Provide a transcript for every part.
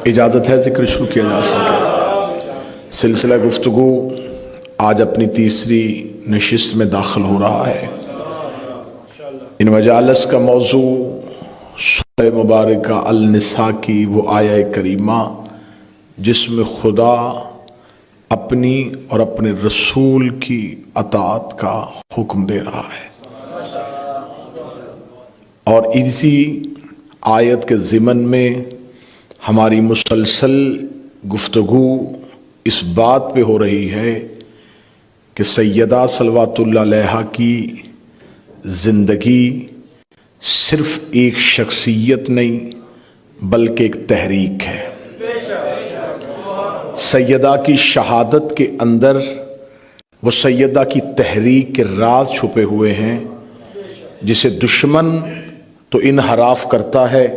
اجازت ہے ذکر شروع کیا جا سکے۔ سلسلہ گفتگو آج اپنی تیسری نشست میں داخل ہو رہا ہے۔ ان مجالس کا موضوع سورہ مبارکہ النساء کی وہ آیہ کریمہ جس میں خدا اپنی اور اپنے رسول کی اطاعت کا حکم دے رہا ہے، اور اسی آیت کے ضمن میں ہماری مسلسل گفتگو اس بات پہ ہو رہی ہے کہ سیدہ صلوات اللہ علیہا کی زندگی صرف ایک شخصیت نہیں بلکہ ایک تحریک ہے۔ سیدہ کی شہادت کے اندر وہ سیدہ کی تحریک کے راز چھپے ہوئے ہیں، جسے دشمن تو انحراف کرتا ہے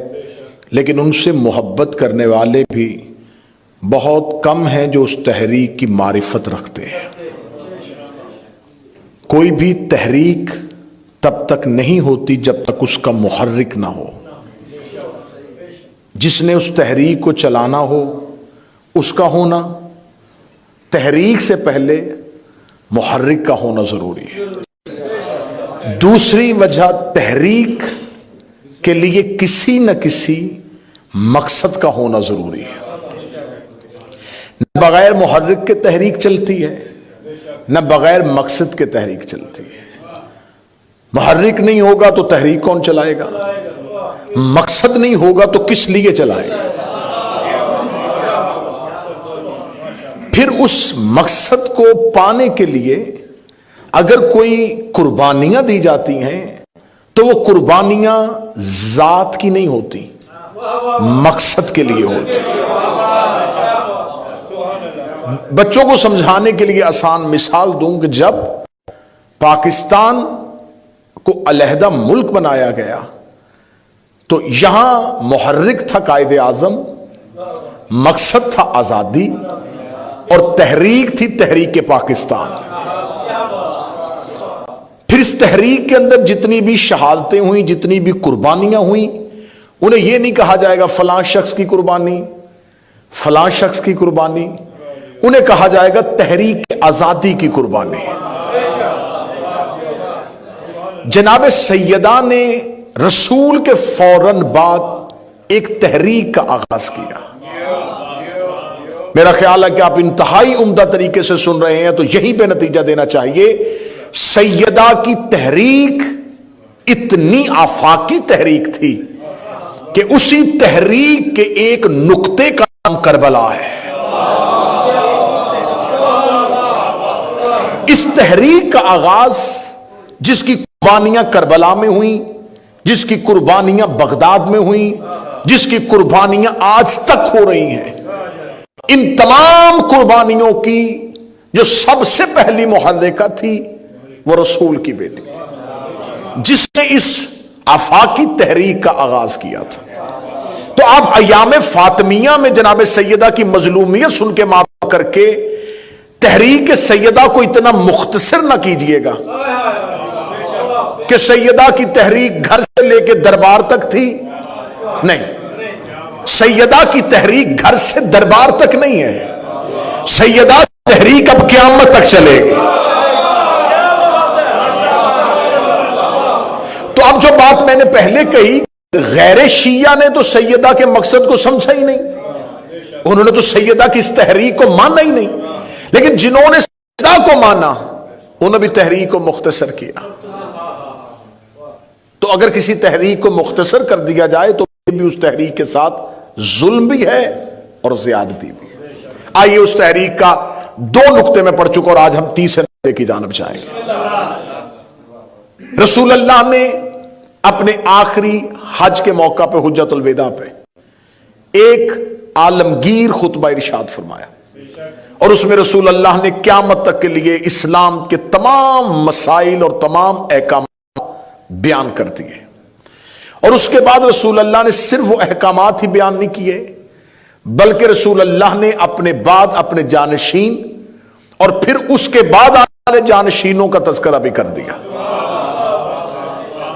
لیکن ان سے محبت کرنے والے بھی بہت کم ہیں جو اس تحریک کی معرفت رکھتے ہیں۔ کوئی بھی تحریک تب تک نہیں ہوتی جب تک اس کا محرک نہ ہو۔ جس نے اس تحریک کو چلانا ہو اس کا ہونا، تحریک سے پہلے محرک کا ہونا ضروری ہے۔ دوسری وجہ، تحریک کے لیے کسی نہ کسی مقصد کا ہونا ضروری ہے۔ نہ بغیر محرک کے تحریک چلتی ہے، نہ بغیر مقصد کے تحریک چلتی ہے۔ محرک نہیں ہوگا تو تحریک کون چلائے گا؟ مقصد نہیں ہوگا تو کس لیے چلائے گا؟ پھر اس مقصد کو پانے کے لیے اگر کوئی قربانیاں دی جاتی ہیں تو وہ قربانیاں ذات کی نہیں ہوتی، مقصد کے لیے ہوتی۔ بچوں کو سمجھانے کے لیے آسان مثال دوں کہ جب پاکستان کو علیحدہ ملک بنایا گیا تو یہاں محرک تھا قائد اعظم، مقصد تھا آزادی، اور تحریک تھی تحریک پاکستان۔ پھر اس تحریک کے اندر جتنی بھی شہادتیں ہوئیں، جتنی بھی قربانیاں ہوئیں، انہیں یہ نہیں کہا جائے گا فلاں شخص کی قربانی، فلاں شخص کی قربانی، انہیں کہا جائے گا تحریک آزادی کی قربانی۔ جناب سیدہ نے رسول کے فوراً بعد ایک تحریک کا آغاز کیا۔ میرا خیال ہے کہ آپ انتہائی عمدہ طریقے سے سن رہے ہیں، تو یہیں پہ نتیجہ دینا چاہیے۔ سیدہ کی تحریک اتنی آفاقی تحریک تھی کہ اسی تحریک کے ایک نقطے کا نام کربلا ہے۔ اس تحریک کا آغاز جس کی قربانیاں کربلا میں ہوئیں، جس کی قربانیاں بغداد میں ہوئیں، جس کی قربانیاں آج تک ہو رہی ہیں، ان تمام قربانیوں کی جو سب سے پہلی محرکہ تھی وہ رسول کی بیٹی تھی، جس نے اس آفاقی تحریک کا آغاز کیا تھا۔ تو آپ ایام فاطمیہ میں جناب سیدہ کی مظلومیت سن کے معاف کر کے تحریک سیدہ کو اتنا مختصر نہ کیجئے گا کہ سیدہ کی تحریک گھر سے لے کے دربار تک تھی۔ نہیں، سیدہ کی تحریک گھر سے دربار تک نہیں ہے، سیدہ کی تحریک اب قیامت تک چلے گی۔ تو اب جو بات میں نے پہلے کہی، غیر شیعہ نے تو سیدہ کے مقصد کو سمجھا ہی نہیں، انہوں نے تو سیدہ کی اس تحریک کو مانا ہی نہیں، لیکن جنہوں نے سیدہ کو مانا انہوں نے بھی تحریک کو مختصر کیا۔ تو اگر کسی تحریک کو مختصر کر دیا جائے تو بھی اس تحریک کے ساتھ ظلم بھی ہے اور زیادتی بھی ہے۔ آئیے اس تحریک کا دو نقطے میں پڑھ چکا اور آج ہم تیسرے نقطے کی جانب جائیں گے۔ رسول اللہ نے اپنے آخری حج کے موقع پہ حجۃ الوداع پہ ایک عالمگیر خطبہ ارشاد فرمایا، اور اس میں رسول اللہ نے قیامت تک کے لیے اسلام کے تمام مسائل اور تمام احکامات بیان کر دیے۔ اور اس کے بعد رسول اللہ نے صرف وہ احکامات ہی بیان نہیں کیے بلکہ رسول اللہ نے اپنے بعد اپنے جانشین اور پھر اس کے بعد آنے والے جانشینوں کا تذکرہ بھی کر دیا۔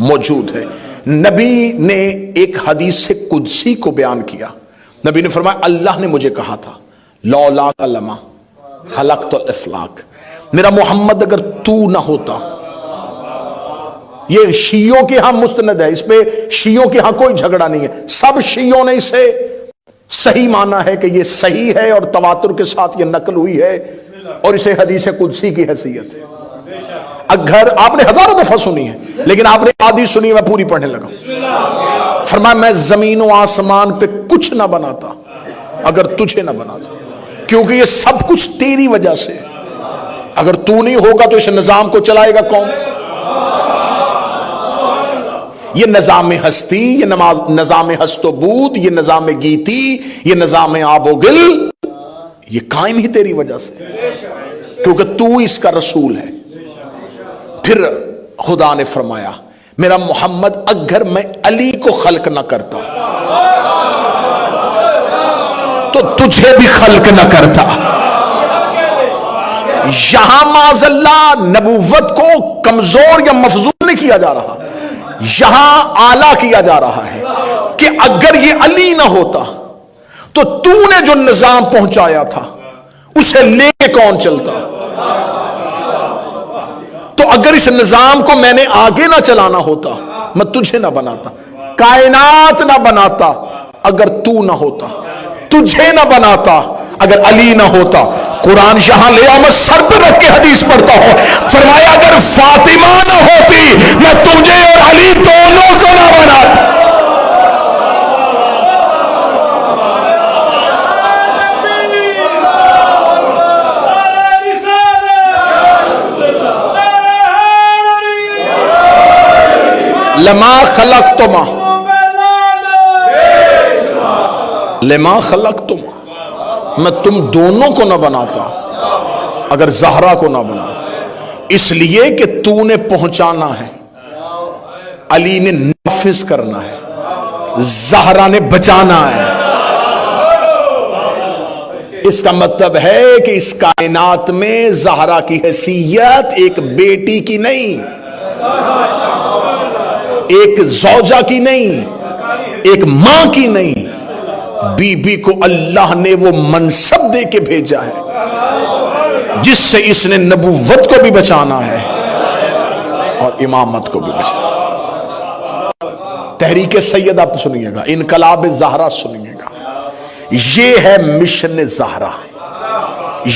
موجود ہے. نبی نے ایک حدیث قدسی کو بیان کیا. نبی نے فرمایا اللہ نے مجھے کہا تھا لولاک لما خلقت الافلاک، میرا محمد اگر تو نہ ہوتا. یہ شیعوں کے ہاں مستند ہے، اس پہ شیعوں کے ہاں کوئی جھگڑا نہیں ہے. سب شیعوں نے اسے صحیح مانا ہے کہ یہ صحیح ہے اور تواتر کے ساتھ یہ نقل ہوئی ہے اور اسے حدیث قدسی کی حیثیت ہے. اگر آپ نے ہزاروں دفعہ سنی ہے لیکن آپ نے آدھی سنی، میں پوری پڑھنے لگا. فرمایا میں زمین و آسمان پہ کچھ نہ بناتا اگر تجھے نہ بناتا، کیونکہ یہ سب کچھ تیری وجہ سے. اگر تو نہیں ہوگا تو اس نظام کو چلائے گا کون؟ یہ نظام ہستی، یہ نظام ہست و بود، یہ نظام گیتی، یہ نظام آب و گل، یہ قائم ہی تیری وجہ سے، کیونکہ تو اس کا رسول ہے. پھر خدا نے فرمایا میرا محمد اگر میں علی کو خلق نہ کرتا تو تجھے بھی خلق نہ کرتا. یہاں معاذ اللہ نبوت کو کمزور یا مفضول نہیں کیا جا رہا، یہاں اعلیٰ کیا جا رہا ہے کہ اگر یہ علی نہ ہوتا تو تو نے جو نظام پہنچایا تھا اسے لے کے کون چلتا؟ تو اگر اس نظام کو میں نے آگے نہ چلانا ہوتا، میں تجھے نہ بناتا، کائنات نہ بناتا اگر تو نہ ہوتا، تجھے نہ بناتا اگر علی نہ ہوتا. قرآن یہاں لے آؤ، میں سر پہ رکھ کے حدیث پڑھتا ہوں. فرمایا اگر فاطمہ نہ ہوتی میں تجھے اور علی دونوں کو نہ بناتا. لما خلقتما لما خلقتما، میں تم دونوں کو نہ بناتا اگر زہرا کو نہ بناتا. اس لیے کہ تو نے پہنچانا ہے، علی نے نافذ کرنا ہے، زہرا نے بچانا ہے. اس کا مطلب ہے کہ اس کائنات میں زہرا کی حیثیت ایک بیٹی کی نہیں، ایک زوجہ کی نہیں، ایک ماں کی نہیں. بی بی کو اللہ نے وہ منصب دے کے بھیجا ہے جس سے اس نے نبوت کو بھی بچانا ہے اور امامت کو بھی بچانا. تحریک سیدہ سنیے گا، انقلاب زہرا سنیے گا. یہ ہے مشن زہرا،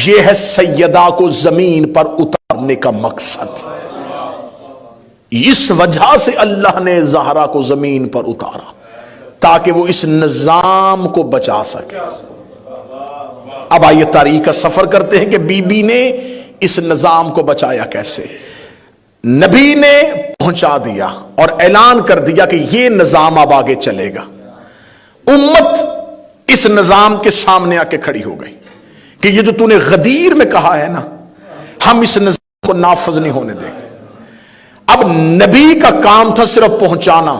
یہ ہے سیدہ کو زمین پر اتارنے کا مقصد. اس وجہ سے اللہ نے زہرا کو زمین پر اتارا تاکہ وہ اس نظام کو بچا سکے. اب آئیے تاریخ کا سفر کرتے ہیں کہ بی بی نے اس نظام کو بچایا کیسے. نبی نے پہنچا دیا اور اعلان کر دیا کہ یہ نظام اب آگے چلے گا. امت اس نظام کے سامنے آ کے کھڑی ہو گئی کہ یہ جو تو نے غدیر میں کہا ہے نا، ہم اس نظام کو نافذ نہیں ہونے دیں گے. اب نبی کا کام تھا صرف پہنچانا،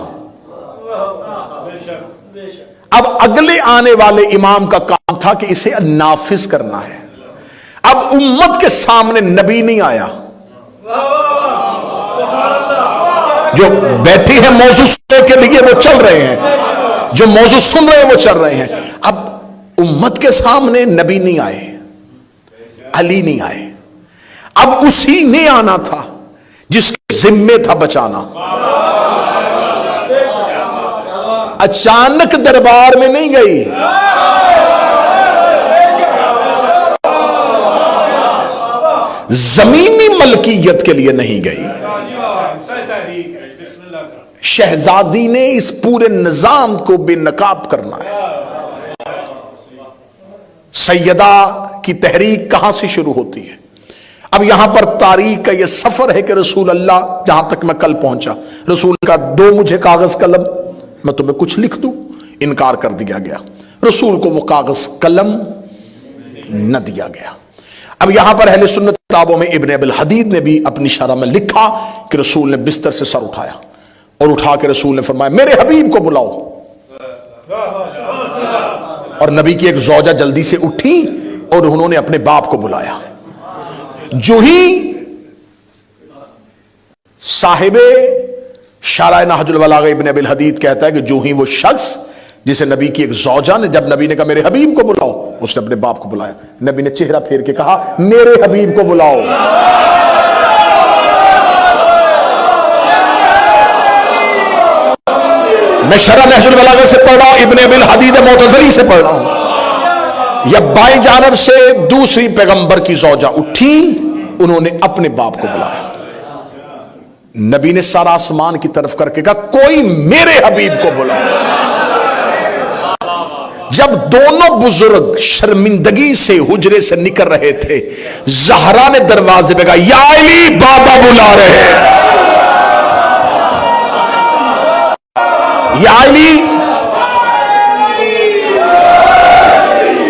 اب اگلے آنے والے امام کا کام تھا کہ اسے نافذ کرنا ہے. اب امت کے سامنے نبی نہیں آیا، جو بیٹھی ہے موضوع سننے کے لیے وہ چل رہے ہیں، جو موضوع سن رہے ہیں وہ چل رہے ہیں. اب امت کے سامنے نبی نہیں آئے، علی نہیں آئے. اب اسی نے آنا تھا جس کے ذمے تھا بچانا. اچانک دربار میں نہیں گئی، زمینی ملکیت کے لیے نہیں گئی. شہزادی نے اس پورے نظام کو بے نقاب کرنا ہے. سیدہ کی تحریک کہاں سے شروع ہوتی ہے؟ اب یہاں پر تاریخ کا یہ سفر ہے کہ رسول اللہ، جہاں تک میں کل پہنچا، رسول کا دو مجھے کاغذ قلم، میں تمہیں کچھ لکھ دوں. انکار کر دیا گیا، رسول کو وہ کاغذ قلم نہ دیا گیا. اب یہاں پر اہل سنت کتابوں میں ابن ابی الحدید نے بھی اپنی شرح میں لکھا کہ رسول نے بستر سے سر اٹھایا اور اٹھا کے رسول نے فرمایا میرے حبیب کو بلاؤ. اور نبی کی ایک زوجہ جلدی سے اٹھی اور انہوں نے اپنے باپ کو بلایا. جو ہی صاحب شارح نہج البلاغہ ابن ابی الحدید کہتا ہے کہ جو ہی وہ شخص جسے نبی کی ایک زوجہ نے، جب نبی نے کہا میرے حبیب کو بلاؤ، اس نے اپنے باپ کو بلایا، نبی نے چہرہ پھیر کے کہا میرے حبیب کو بلاؤ۔ میں شرح نہج البلاغہ سے پڑھ رہا ہوں، ابن ابی الحدید معتزلی سے پڑھ رہا ہوں۔ یا بائیں جانب سے دوسری پیغمبر کی زوجہ اٹھی، انہوں نے اپنے باپ کو بلایا، نبی نے سارا آسمان کی طرف کر کے کہا کوئی میرے حبیب کو بلاؤ۔ جب دونوں بزرگ شرمندگی سے حجرے سے نکل رہے تھے، زہرا نے دروازے پہ کہا یا علی بابا بلا رہے ہیں، یا علی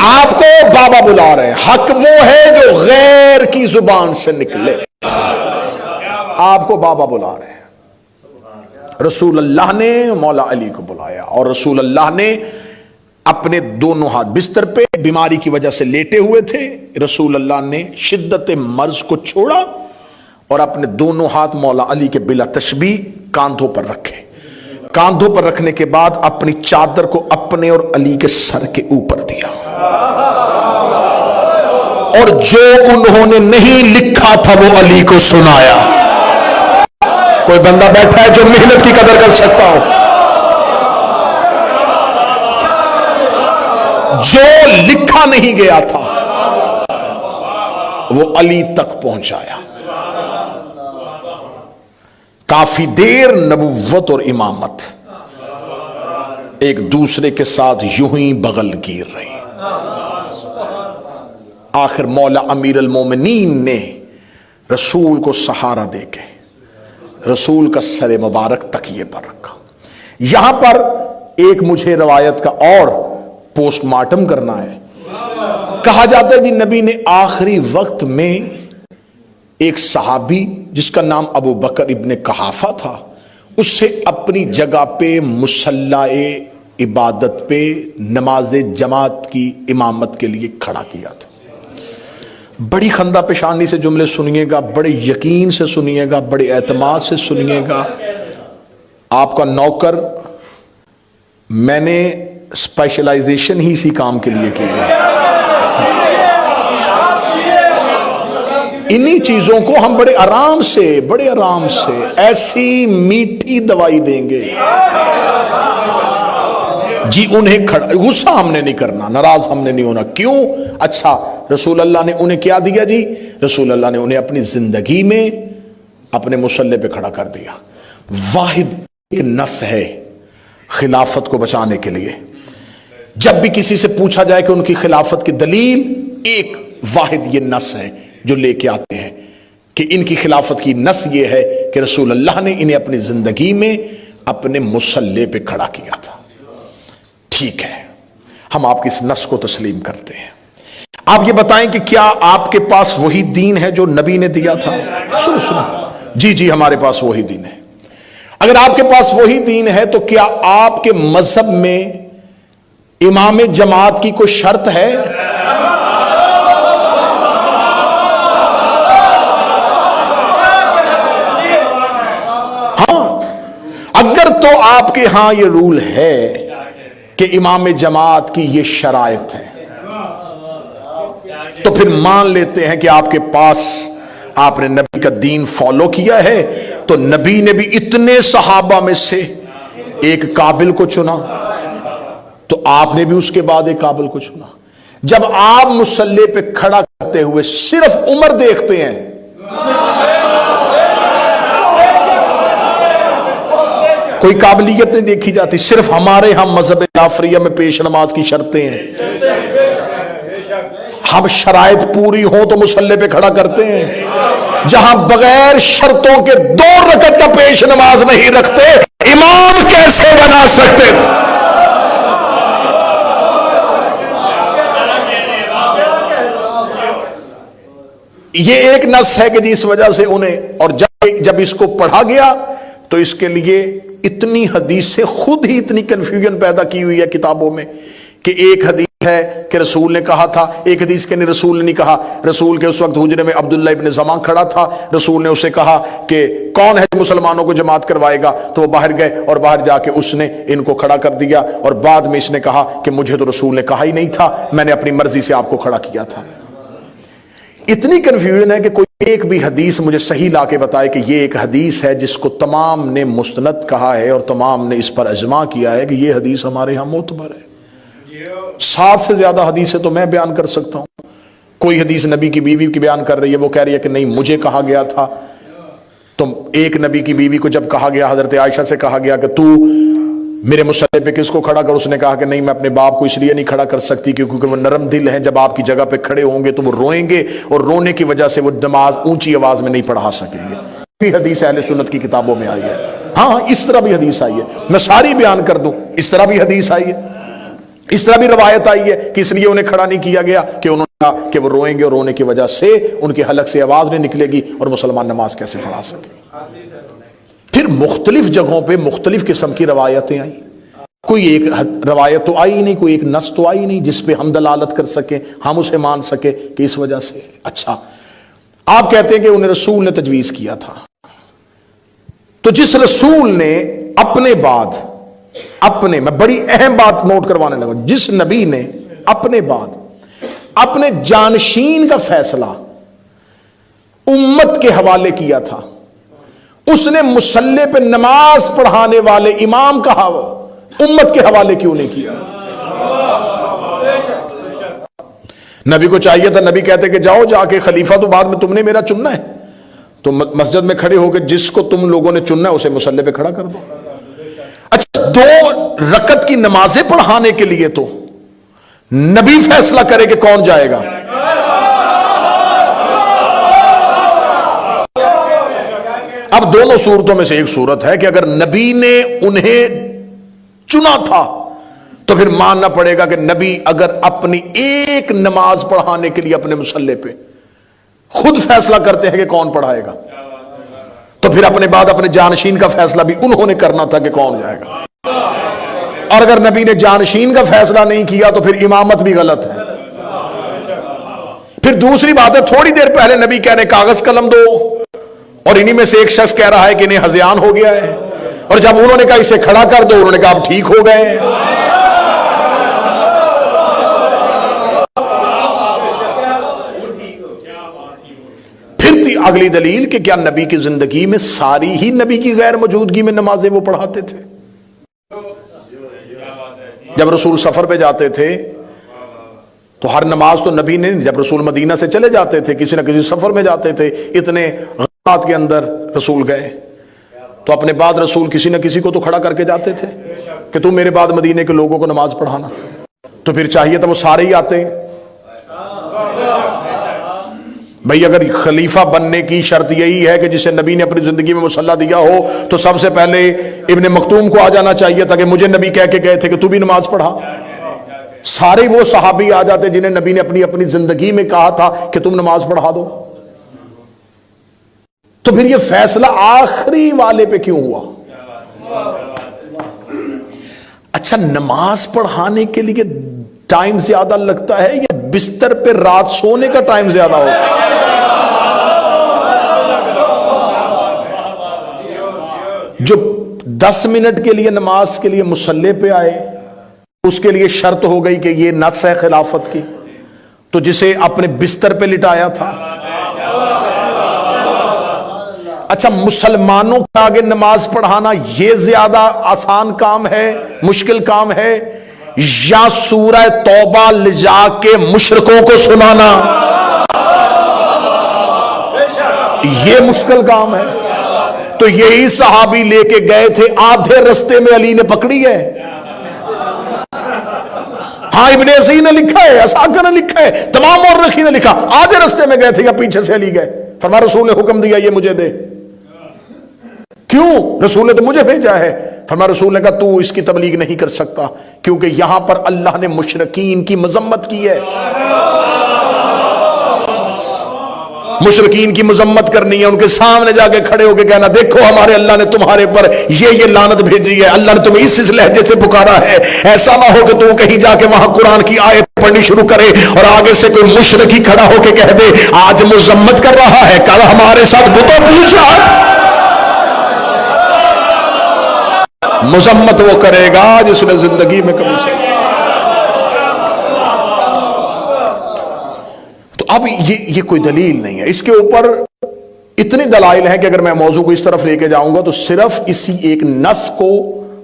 آپ کو بابا بلا رہے ہیں۔ حق وہ ہے جو غیر کی زبان سے نکلے، آپ کو بابا بلا رہے ہیں۔ رسول اللہ نے مولا علی کو بلایا، اور رسول اللہ نے اپنے دونوں ہاتھ بستر پہ بیماری کی وجہ سے لیٹے ہوئے تھے، رسول اللہ نے شدت مرض کو چھوڑا اور اپنے دونوں ہاتھ مولا علی کے بلا تشبیہ کاندھوں پر رکھے، کاندھوں پر رکھنے کے بعد اپنی چادر کو اپنے اور علی کے سر کے اوپر دیا، اور جو انہوں نے نہیں لکھا تھا وہ علی کو سنایا۔ کوئی بندہ بیٹھا ہے جو محنت کی قدر کر سکتا ہو؟ جو لکھا نہیں گیا تھا وہ علی تک پہنچایا۔ کافی دیر نبوت اور امامت ایک دوسرے کے ساتھ یوں ہی بغل گیر رہی، آخر مولا امیر المومنین نے رسول کو سہارا دے کے رسول کا سر مبارک تکیے پر رکھا۔ یہاں پر ایک مجھے روایت کا اور پوسٹ مارٹم کرنا ہے۔ کہا جاتا ہے کہ نبی نے آخری وقت میں ایک صحابی جس کا نام ابو بکر ابن قحافہ تھا، اس سے اپنی جگہ پہ مصلی عبادت پہ نماز جماعت کی امامت کے لیے کھڑا کیا تھا۔ بڑی خندہ پیشانی سے جملے سنیے گا، بڑے یقین سے سنیے گا، بڑے اعتماد سے سنیے گا۔ آپ کا نوکر، میں نے اسپیشلائزیشن ہی اسی کام کے لیے کی ہے۔ انہی چیزوں کو ہم بڑے آرام سے ایسی میٹھی دوائی دیں گے جی، انہیں کھڑا، غصہ ہم نے نہیں کرنا، ناراض ہم نے نہیں ہونا۔ کیوں؟ اچھا رسول اللہ نے انہیں کیا دیا جی؟ رسول اللہ نے انہیں اپنی زندگی میں اپنے مصلی پہ کھڑا کر دیا۔ واحد ایک نص ہے خلافت کو بچانے کے لیے، جب بھی کسی سے پوچھا جائے کہ ان کی خلافت کی دلیل، ایک واحد یہ نص ہے جو لے کے آتے ہیں کہ ان کی خلافت کی نص یہ ہے کہ رسول اللہ نے انہیں اپنی زندگی میں اپنے مصلی پہ کھڑا کیا تھا۔ ٹھیک ہے، ہم آپ کی اس نص کو تسلیم کرتے ہیں۔ آپ یہ بتائیں کہ کیا آپ کے پاس وہی دین ہے جو نبی نے دیا تھا؟ سنو جی ہمارے پاس وہی دین ہے۔ اگر آپ کے پاس وہی دین ہے تو کیا آپ کے مذہب میں امام جماعت کی کوئی شرط ہے؟ ہاں، اگر تو آپ کے ہاں یہ رول ہے کہ امام جماعت کی یہ شرائط ہے، تو پھر مان لیتے ہیں کہ آپ کے پاس آپ نے نبی کا دین فالو کیا ہے، تو نبی نے بھی اتنے صحابہ میں سے ایک قابل کو چنا، تو آپ نے بھی اس کے بعد ایک قابل کو چنا۔ جب آپ مصلی پہ کھڑا کرتے ہوئے صرف عمر دیکھتے ہیں، کوئی قابلیت نہیں دیکھی جاتی، صرف ہمارے ہم مذہب جعفریہ میں پیش نماز کی شرطیں ہیں، ہم شرائط پوری ہوں تو مصلی پہ کھڑا کرتے ہیں، جہاں بغیر شرطوں کے 2 رکعت کا پیش نماز نہیں رکھتے، امام کیسے بنا سکتے تھے؟ یہ ایک نص ہے کہ جس وجہ سے انہیں، اور جب اس کو پڑھا گیا تو اس کے لیے اتنی حدیثیں، خود ہی اتنی کنفیوژن پیدا کی ہوئی ہے کتابوں میں کہ ایک حدیث ہے کہ رسول نے کہا تھا، ایک حدیث کے نہیں رسول نے نہیں کہا. رسول کے اس وقت حجرے میں عبداللہ ابن زمان کھڑا تھا. رسول نے اسے کہا کہ کون ہے مسلمانوں کو جماعت کروائے گا؟ تو وہ باہر گئے اور باہر جا کے اس نے ان کو کھڑا کر دیا. اور بعد میں اس نے کہا کہ مجھے تو رسول نے کہا ہی نہیں تھا، میں نے اپنی مرضی سے آپ کو کھڑا کیا تھا. اتنی کنفیوژن ہے کہ کوئی ایک بھی حدیث مجھے صحیح لا کے بتائے کہ یہ ایک حدیث ہے جس کو تمام نے مستند کہا ہے اور تمام نے اس پر اجماع کیا ہے کہ یہ حدیث ہمارے ہاں معتبر ہے. 7 سے زیادہ حدیثیں تو میں بیان کر سکتا ہوں. کوئی حدیث نبی کی بیوی کی بیان کر رہی ہے، وہ کہہ رہی ہے کہ نہیں مجھے کہا گیا تھا. تو ایک نبی کی بیوی کو جب کہا گیا، حضرت عائشہ سے کہا گیا کہ تو میرے مصلی پہ کس کو کھڑا کر، اس نے کہا کہ نہیں میں اپنے باپ کو اس لیے نہیں کھڑا کر سکتی کیونکہ وہ نرم دل ہیں، جب آپ کی جگہ پہ کھڑے ہوں گے تو وہ روئیں گے اور رونے کی وجہ سے وہ نماز اونچی آواز میں نہیں پڑھا سکیں گے. یہ حدیث اہل سنت کی کتابوں میں آئی ہے. ہاں اس طرح بھی حدیث آئی ہے، میں ساری بیان کر دوں. اس طرح بھی حدیث آئی ہے، اس طرح بھی روایت آئی ہے کہ اس لیے انہیں کھڑا نہیں کیا گیا کہ انہوں نے کہا کہ وہ روئیں گے اور رونے کی وجہ سے ان کے حلق سے آواز نہیں نکلے گی اور مسلمان نماز کیسے پڑھا سکے. پھر مختلف جگہوں پہ مختلف قسم کی روایتیں آئیں. کوئی ایک روایت تو آئی نہیں، کوئی ایک نص تو آئی نہیں جس پہ ہم دلالت کر سکیں، ہم اسے مان سکے کہ اس وجہ سے. اچھا آپ کہتے ہیں کہ انہیں رسول نے تجویز کیا تھا، تو جس رسول نے اپنے بعد میں بڑی اہم بات نوٹ کروانے لگا، جس نبی نے اپنے بعد اپنے جانشین کا فیصلہ امت کے حوالے کیا تھا، اس نے مصلی پہ نماز پڑھانے والے امام کا امت کے حوالے کیوں نہیں کیا؟ نبی کو چاہیے تھا، نبی کہتے کہ جاؤ جا کے خلیفہ تو بعد میں تم نے میرا چننا ہے، تو مسجد میں کھڑے ہو کے جس کو تم لوگوں نے چننا ہے اسے مصلی پہ کھڑا کر دو. اچھا 2 رکعت کی نمازیں پڑھانے کے لیے تو نبی فیصلہ کرے کہ کون جائے گا. اب دونوں صورتوں میں سے ایک صورت ہے کہ اگر نبی نے انہیں چنا تھا تو پھر ماننا پڑے گا کہ نبی اگر اپنی ایک نماز پڑھانے کے لیے اپنے مصلی پہ خود فیصلہ کرتے ہیں کہ کون پڑھائے گا، تو پھر اپنے بعد اپنے جانشین کا فیصلہ بھی انہوں نے کرنا تھا کہ کون جائے گا. اور اگر نبی نے جانشین کا فیصلہ نہیں کیا تو پھر امامت بھی غلط ہے. پھر دوسری بات ہے، تھوڑی دیر پہلے نبی کہہ رہے کاغذ قلم دو، اور انہی میں سے ایک شخص کہہ رہا ہے کہ انہیں ہذیان ہو گیا ہے، اور جب انہوں نے کہا اسے کھڑا کر دو انہوں نے کہا آپ ٹھیک ہو گئے. پھر تھی اگلی دلیل کہ کیا نبی کی زندگی میں ساری ہی نبی کی غیر موجودگی میں نمازیں وہ پڑھاتے تھے؟ جب رسول سفر پہ جاتے تھے تو ہر نماز تو نبی نے، جب رسول مدینہ سے چلے جاتے تھے کسی نہ کسی سفر میں جاتے تھے، اتنے غزوات کے اندر رسول گئے تو اپنے بعد رسول کسی نہ کسی کو تو کھڑا کر کے جاتے تھے کہ تم میرے بعد مدینے کے لوگوں کو نماز پڑھانا. تو پھر چاہیے تھا وہ سارے ہی آتے. بھئی اگر خلیفہ بننے کی شرط یہی ہے کہ جسے نبی نے اپنی زندگی میں مصلی دیا ہو تو سب سے پہلے ابن مکتوم کو آ جانا چاہیے تھا کہ مجھے نبی کہہ کے گئے تھے کہ تو بھی نماز پڑھا. سارے وہ صحابی آ جاتے جنہیں نبی نے اپنی زندگی میں کہا تھا کہ تم نماز پڑھا دو. تو پھر یہ فیصلہ آخری والے پہ کیوں ہوا؟ اچھا نماز پڑھانے کے لیے ٹائم زیادہ لگتا ہے یا بستر پہ رات سونے کا ٹائم زیادہ ہوتا ہے؟ جو 10 منٹ کے لیے نماز کے لیے مصلی پہ آئے اس کے لیے شرط ہو گئی کہ یہ نص ہے خلافت کی، تو جسے اپنے بستر پہ لٹایا تھا. اچھا مسلمانوں کے آگے نماز پڑھانا یہ زیادہ آسان کام ہے، مشکل کام ہے، یا سورہ توبہ لجا کے مشرکوں کو سنانا یہ مشکل کام ہے؟ تو یہی صحابی لے کے گئے تھے، آدھے رستے میں علی نے پکڑی ہے. ہاں ابن عیسی نے لکھا ہے، اسحاق نے لکھا ہے، تمام مورخی نے لکھا، آدھے رستے میں گئے تھے یا پیچھے سے علی گئے. فرمایا رسول نے حکم دیا یہ مجھے دے. کیوں؟ رسول نے تو مجھے بھیجا ہے. فرمایا رسول نے کہا تو اس کی تبلیغ نہیں کر سکتا کیونکہ یہاں پر اللہ نے مشرکین کی مذمت کی ہے. مشرکین کی مذمت کرنی ہے، ان کے سامنے جا کے کھڑے ہو کے کہنا دیکھو ہمارے اللہ نے تمہارے پر یہ لعنت بھیجی ہے، اللہ نے تمہیں اس لہجے سے پکارا ہے، ایسا نہ ہو کہ تم کہیں جا کے وہاں قرآن کی آیت پڑھنی شروع کرے اور آگے سے کوئی مشرک ہی کھڑا ہو کے کہہ دے آج مذمت کر رہا ہے، کل ہمارے ساتھ بتوں پوچھ رہا تھا۔ مذمت وہ کرے گا جس نے زندگی میں کبھی سے۔ تو اب یہ کوئی دلیل نہیں ہے، اس کے اوپر اتنے دلائل ہیں کہ اگر میں موضوع کو اس طرف لے کے جاؤں گا تو صرف اسی ایک نص کو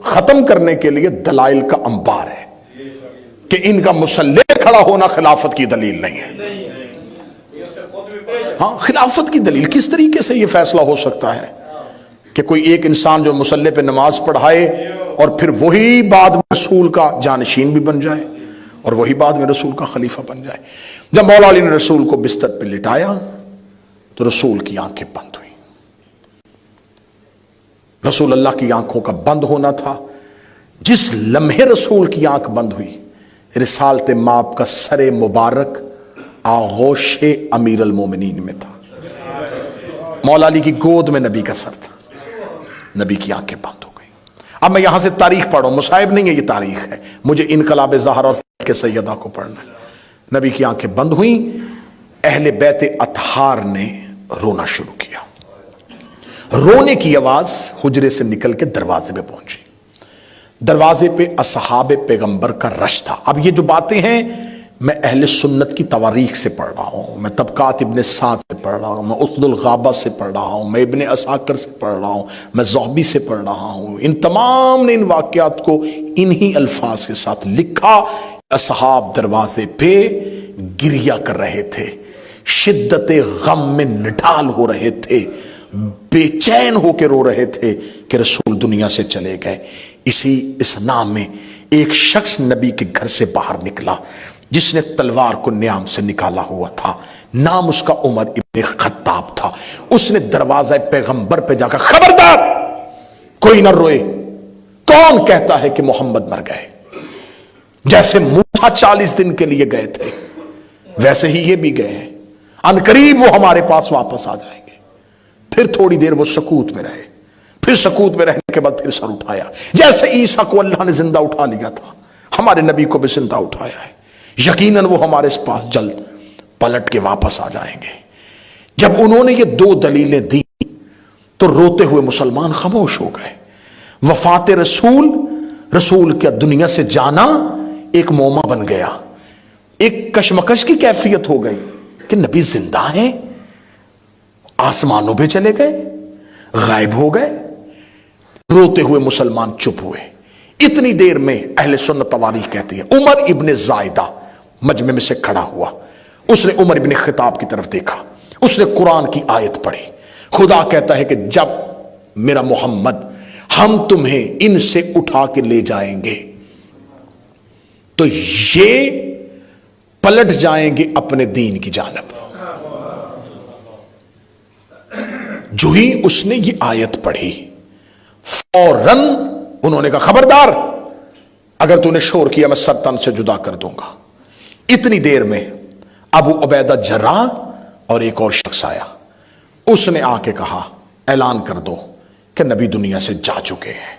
ختم کرنے کے لیے دلائل کا انبار ہے کہ ان کا مسلح کھڑا ہونا خلافت کی دلیل نہیں ہے۔ ہاں، خلافت کی دلیل کس طریقے سے یہ فیصلہ ہو سکتا ہے کہ کوئی ایک انسان جو مسلح پہ نماز پڑھائے اور پھر وہی بعد میں رسول کا جانشین بھی بن جائے اور وہی بعد میں رسول کا خلیفہ بن جائے۔ جب مولا علی نے رسول کو بستر پہ لٹایا تو رسول کی آنکھیں بند ہوئی۔ رسول اللہ کی آنکھوں کا بند ہونا تھا۔ جس لمحے رسول کی آنکھ بند ہوئی، رسالت مآب کا سر مبارک آغوش امیر المومنین میں تھا۔ مولا علی کی گود میں نبی کا سر تھا، نبی کی آنکھیں بند ہو گئی۔ اب میں یہاں سے تاریخ پڑھوں، مصائب نہیں ہے، یہ تاریخ ہے، مجھے انقلاب زہرا اور کے سیدہ کو پڑھنا ہے۔ نبی کی آنکھیں بند ہوئیں، اہل بیت اطہار نے رونا شروع کیا۔ رونے کی آواز حجرے سے نکل کے دروازے پہ پہنچی۔ دروازے پہ اصحاب پیغمبر کا رش تھا۔ اب یہ جو باتیں ہیں میں اہل سنت کی تواریخ سے پڑھ رہا ہوں، میں طبقات ابن سعد سے پڑھ رہا ہوں، میں اسد الغابہ سے پڑھ رہا ہوں، میں ابن اساکر سے پڑھ رہا ہوں، میں زہبی سے پڑھ رہا ہوں۔ ان تمام نے ان واقعات کو انہی الفاظ کے ساتھ لکھا۔ اصحاب دروازے پہ گریہ کر رہے تھے، شدت غم میں نڈال ہو رہے تھے، بے چین ہو کے رو رہے تھے کہ رسول دنیا سے چلے گئے۔ اسی اسنا میں ایک شخص نبی کے گھر سے باہر نکلا جس نے تلوار کو نیام سے نکالا ہوا تھا، نام اس کا عمر ابن خطاب تھا۔ اس نے دروازہ پیغمبر پہ جا کر خبردار کوئی نہ روئے، کون کہتا ہے کہ محمد مر گئے؟ جیسے موسیٰ 40 دن کے لیے گئے تھے ویسے ہی یہ بھی گئے ہیں، ان قریب وہ ہمارے پاس واپس آ جائیں گے۔ پھر تھوڑی دیر وہ سکوت میں رہے، پھر سکوت میں رہنے کے بعد پھر سر اٹھایا، جیسے عیسیٰ کو اللہ نے زندہ اٹھا لیا تھا ہمارے نبی کو بھی زندہ اٹھایا ہے، یقیناً وہ ہمارے پاس جلد پلٹ کے واپس آ جائیں گے۔ جب انہوں نے یہ دو دلیلیں دی تو روتے ہوئے مسلمان خاموش ہو گئے۔ وفات رسول کا دنیا سے جانا ایک موما بن گیا، ایک کشمکش کی کیفیت ہو گئی کہ نبی زندہ ہیں، آسمانوں پہ چلے گئے، غائب ہو گئے۔ روتے ہوئے مسلمان چپ ہوئے۔ اتنی دیر میں اہل سنت تواریخ کہتی ہے عمر ابن زائدہ مجمع میں سے کھڑا ہوا، اس نے عمر ابن خطاب کی طرف دیکھا، اس نے قرآن کی آیت پڑھی۔ خدا کہتا ہے کہ جب میرا محمد ہم تمہیں ان سے اٹھا کے لے جائیں گے تو یہ پلٹ جائیں گے اپنے دین کی جانب۔ جو ہی اس نے یہ آیت پڑھی فوراً انہوں نے کہا خبردار اگر تو نے شور کیا میں سر تن سے جدا کر دوں گا۔ اتنی دیر میں ابو عبیدہ جراح اور ایک اور شخص آیا، اس نے آ کے کہا اعلان کر دو کہ نبی دنیا سے جا چکے ہیں۔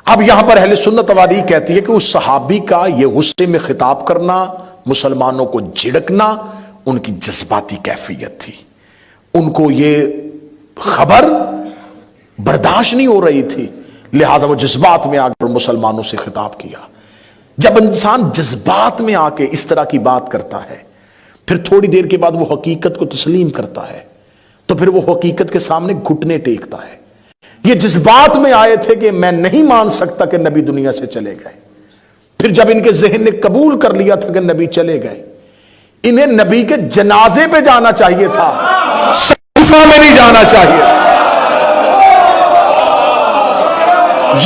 اب یہاں پر اہل سنت تواریخ کہتی ہے کہ اس صحابی کا یہ غصے میں خطاب کرنا، مسلمانوں کو جھڑکنا ان کی جذباتی کیفیت تھی، ان کو یہ خبر برداشت نہیں ہو رہی تھی، لہذا وہ جذبات میں آ کر مسلمانوں سے خطاب کیا۔ جب انسان جذبات میں آ کے اس طرح کی بات کرتا ہے پھر تھوڑی دیر کے بعد وہ حقیقت کو تسلیم کرتا ہے تو پھر وہ حقیقت کے سامنے گھٹنے ٹیکتا ہے۔ یہ جذبات میں آئے تھے کہ میں نہیں مان سکتا کہ نبی دنیا سے چلے گئے، پھر جب ان کے ذہن نے قبول کر لیا تھا کہ نبی چلے گئے، انہیں نبی کے جنازے پہ جانا چاہیے تھا، صحیفہ میں نہیں جانا چاہیے۔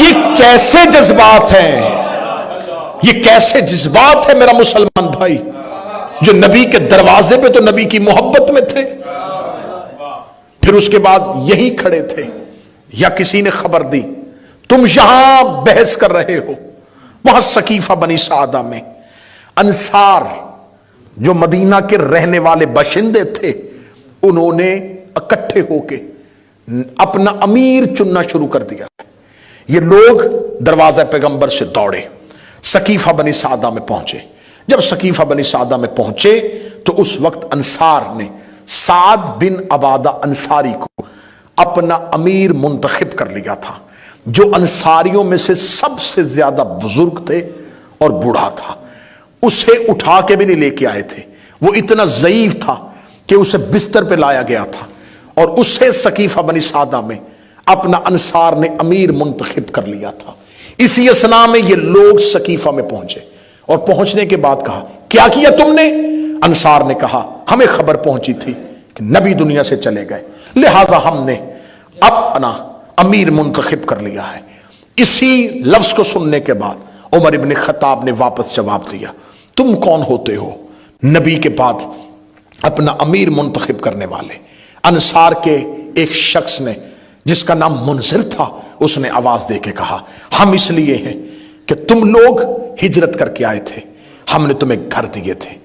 یہ کیسے جذبات ہیں، یہ کیسے جذبات ہیں میرا مسلمان بھائی، جو نبی کے دروازے پہ تو نبی کی محبت میں تھے، پھر اس کے بعد یہی کھڑے تھے یا کسی نے خبر دی تم یہاں بحث کر رہے ہو۔ وہاں سقیفہ بنی سعدہ میں انصار جو مدینہ کے رہنے والے باشندے تھے انہوں نے اکٹھے ہو کے اپنا امیر چننا شروع کر دیا۔ یہ لوگ دروازہ پیغمبر سے دوڑے، سقیفہ بنی سعدہ میں پہنچے، جب سقیفہ بنی سعدہ میں پہنچے تو اس وقت انصار نے سعد بن عبادہ انصاری کو اپنا امیر منتخب کر لیا تھا، جو انصاریوں میں سے سب سے زیادہ بزرگ تھے اور بوڑھا تھا۔ اسے اٹھا کے بھی نہیں لے کے آئے تھے، وہ اتنا ضعیف تھا کہ اسے بستر پہ لایا گیا تھا، اور اسے سقیفہ بنی سعدہ میں اپنا انصار نے امیر منتخب کر لیا تھا۔ اسی اثنا میں یہ لوگ سقیفہ میں پہنچے، اور پہنچنے کے بعد کہا کیا کیا تم نے؟ انصار نے کہا ہمیں خبر پہنچی تھی کہ نبی دنیا سے چلے گئے، لہذا ہم نے اپنا امیر منتخب کر لیا ہے۔ اسی لفظ کو سننے کے بعد عمر ابن خطاب نے واپس جواب دیا، تم کون ہوتے ہو نبی کے بعد اپنا امیر منتخب کرنے والے؟ انصار کے ایک شخص نے جس کا نام منذر تھا، اس نے آواز دے کے کہا ہم اس لیے ہیں کہ تم لوگ ہجرت کر کے آئے تھے، ہم نے تمہیں گھر دیے تھے،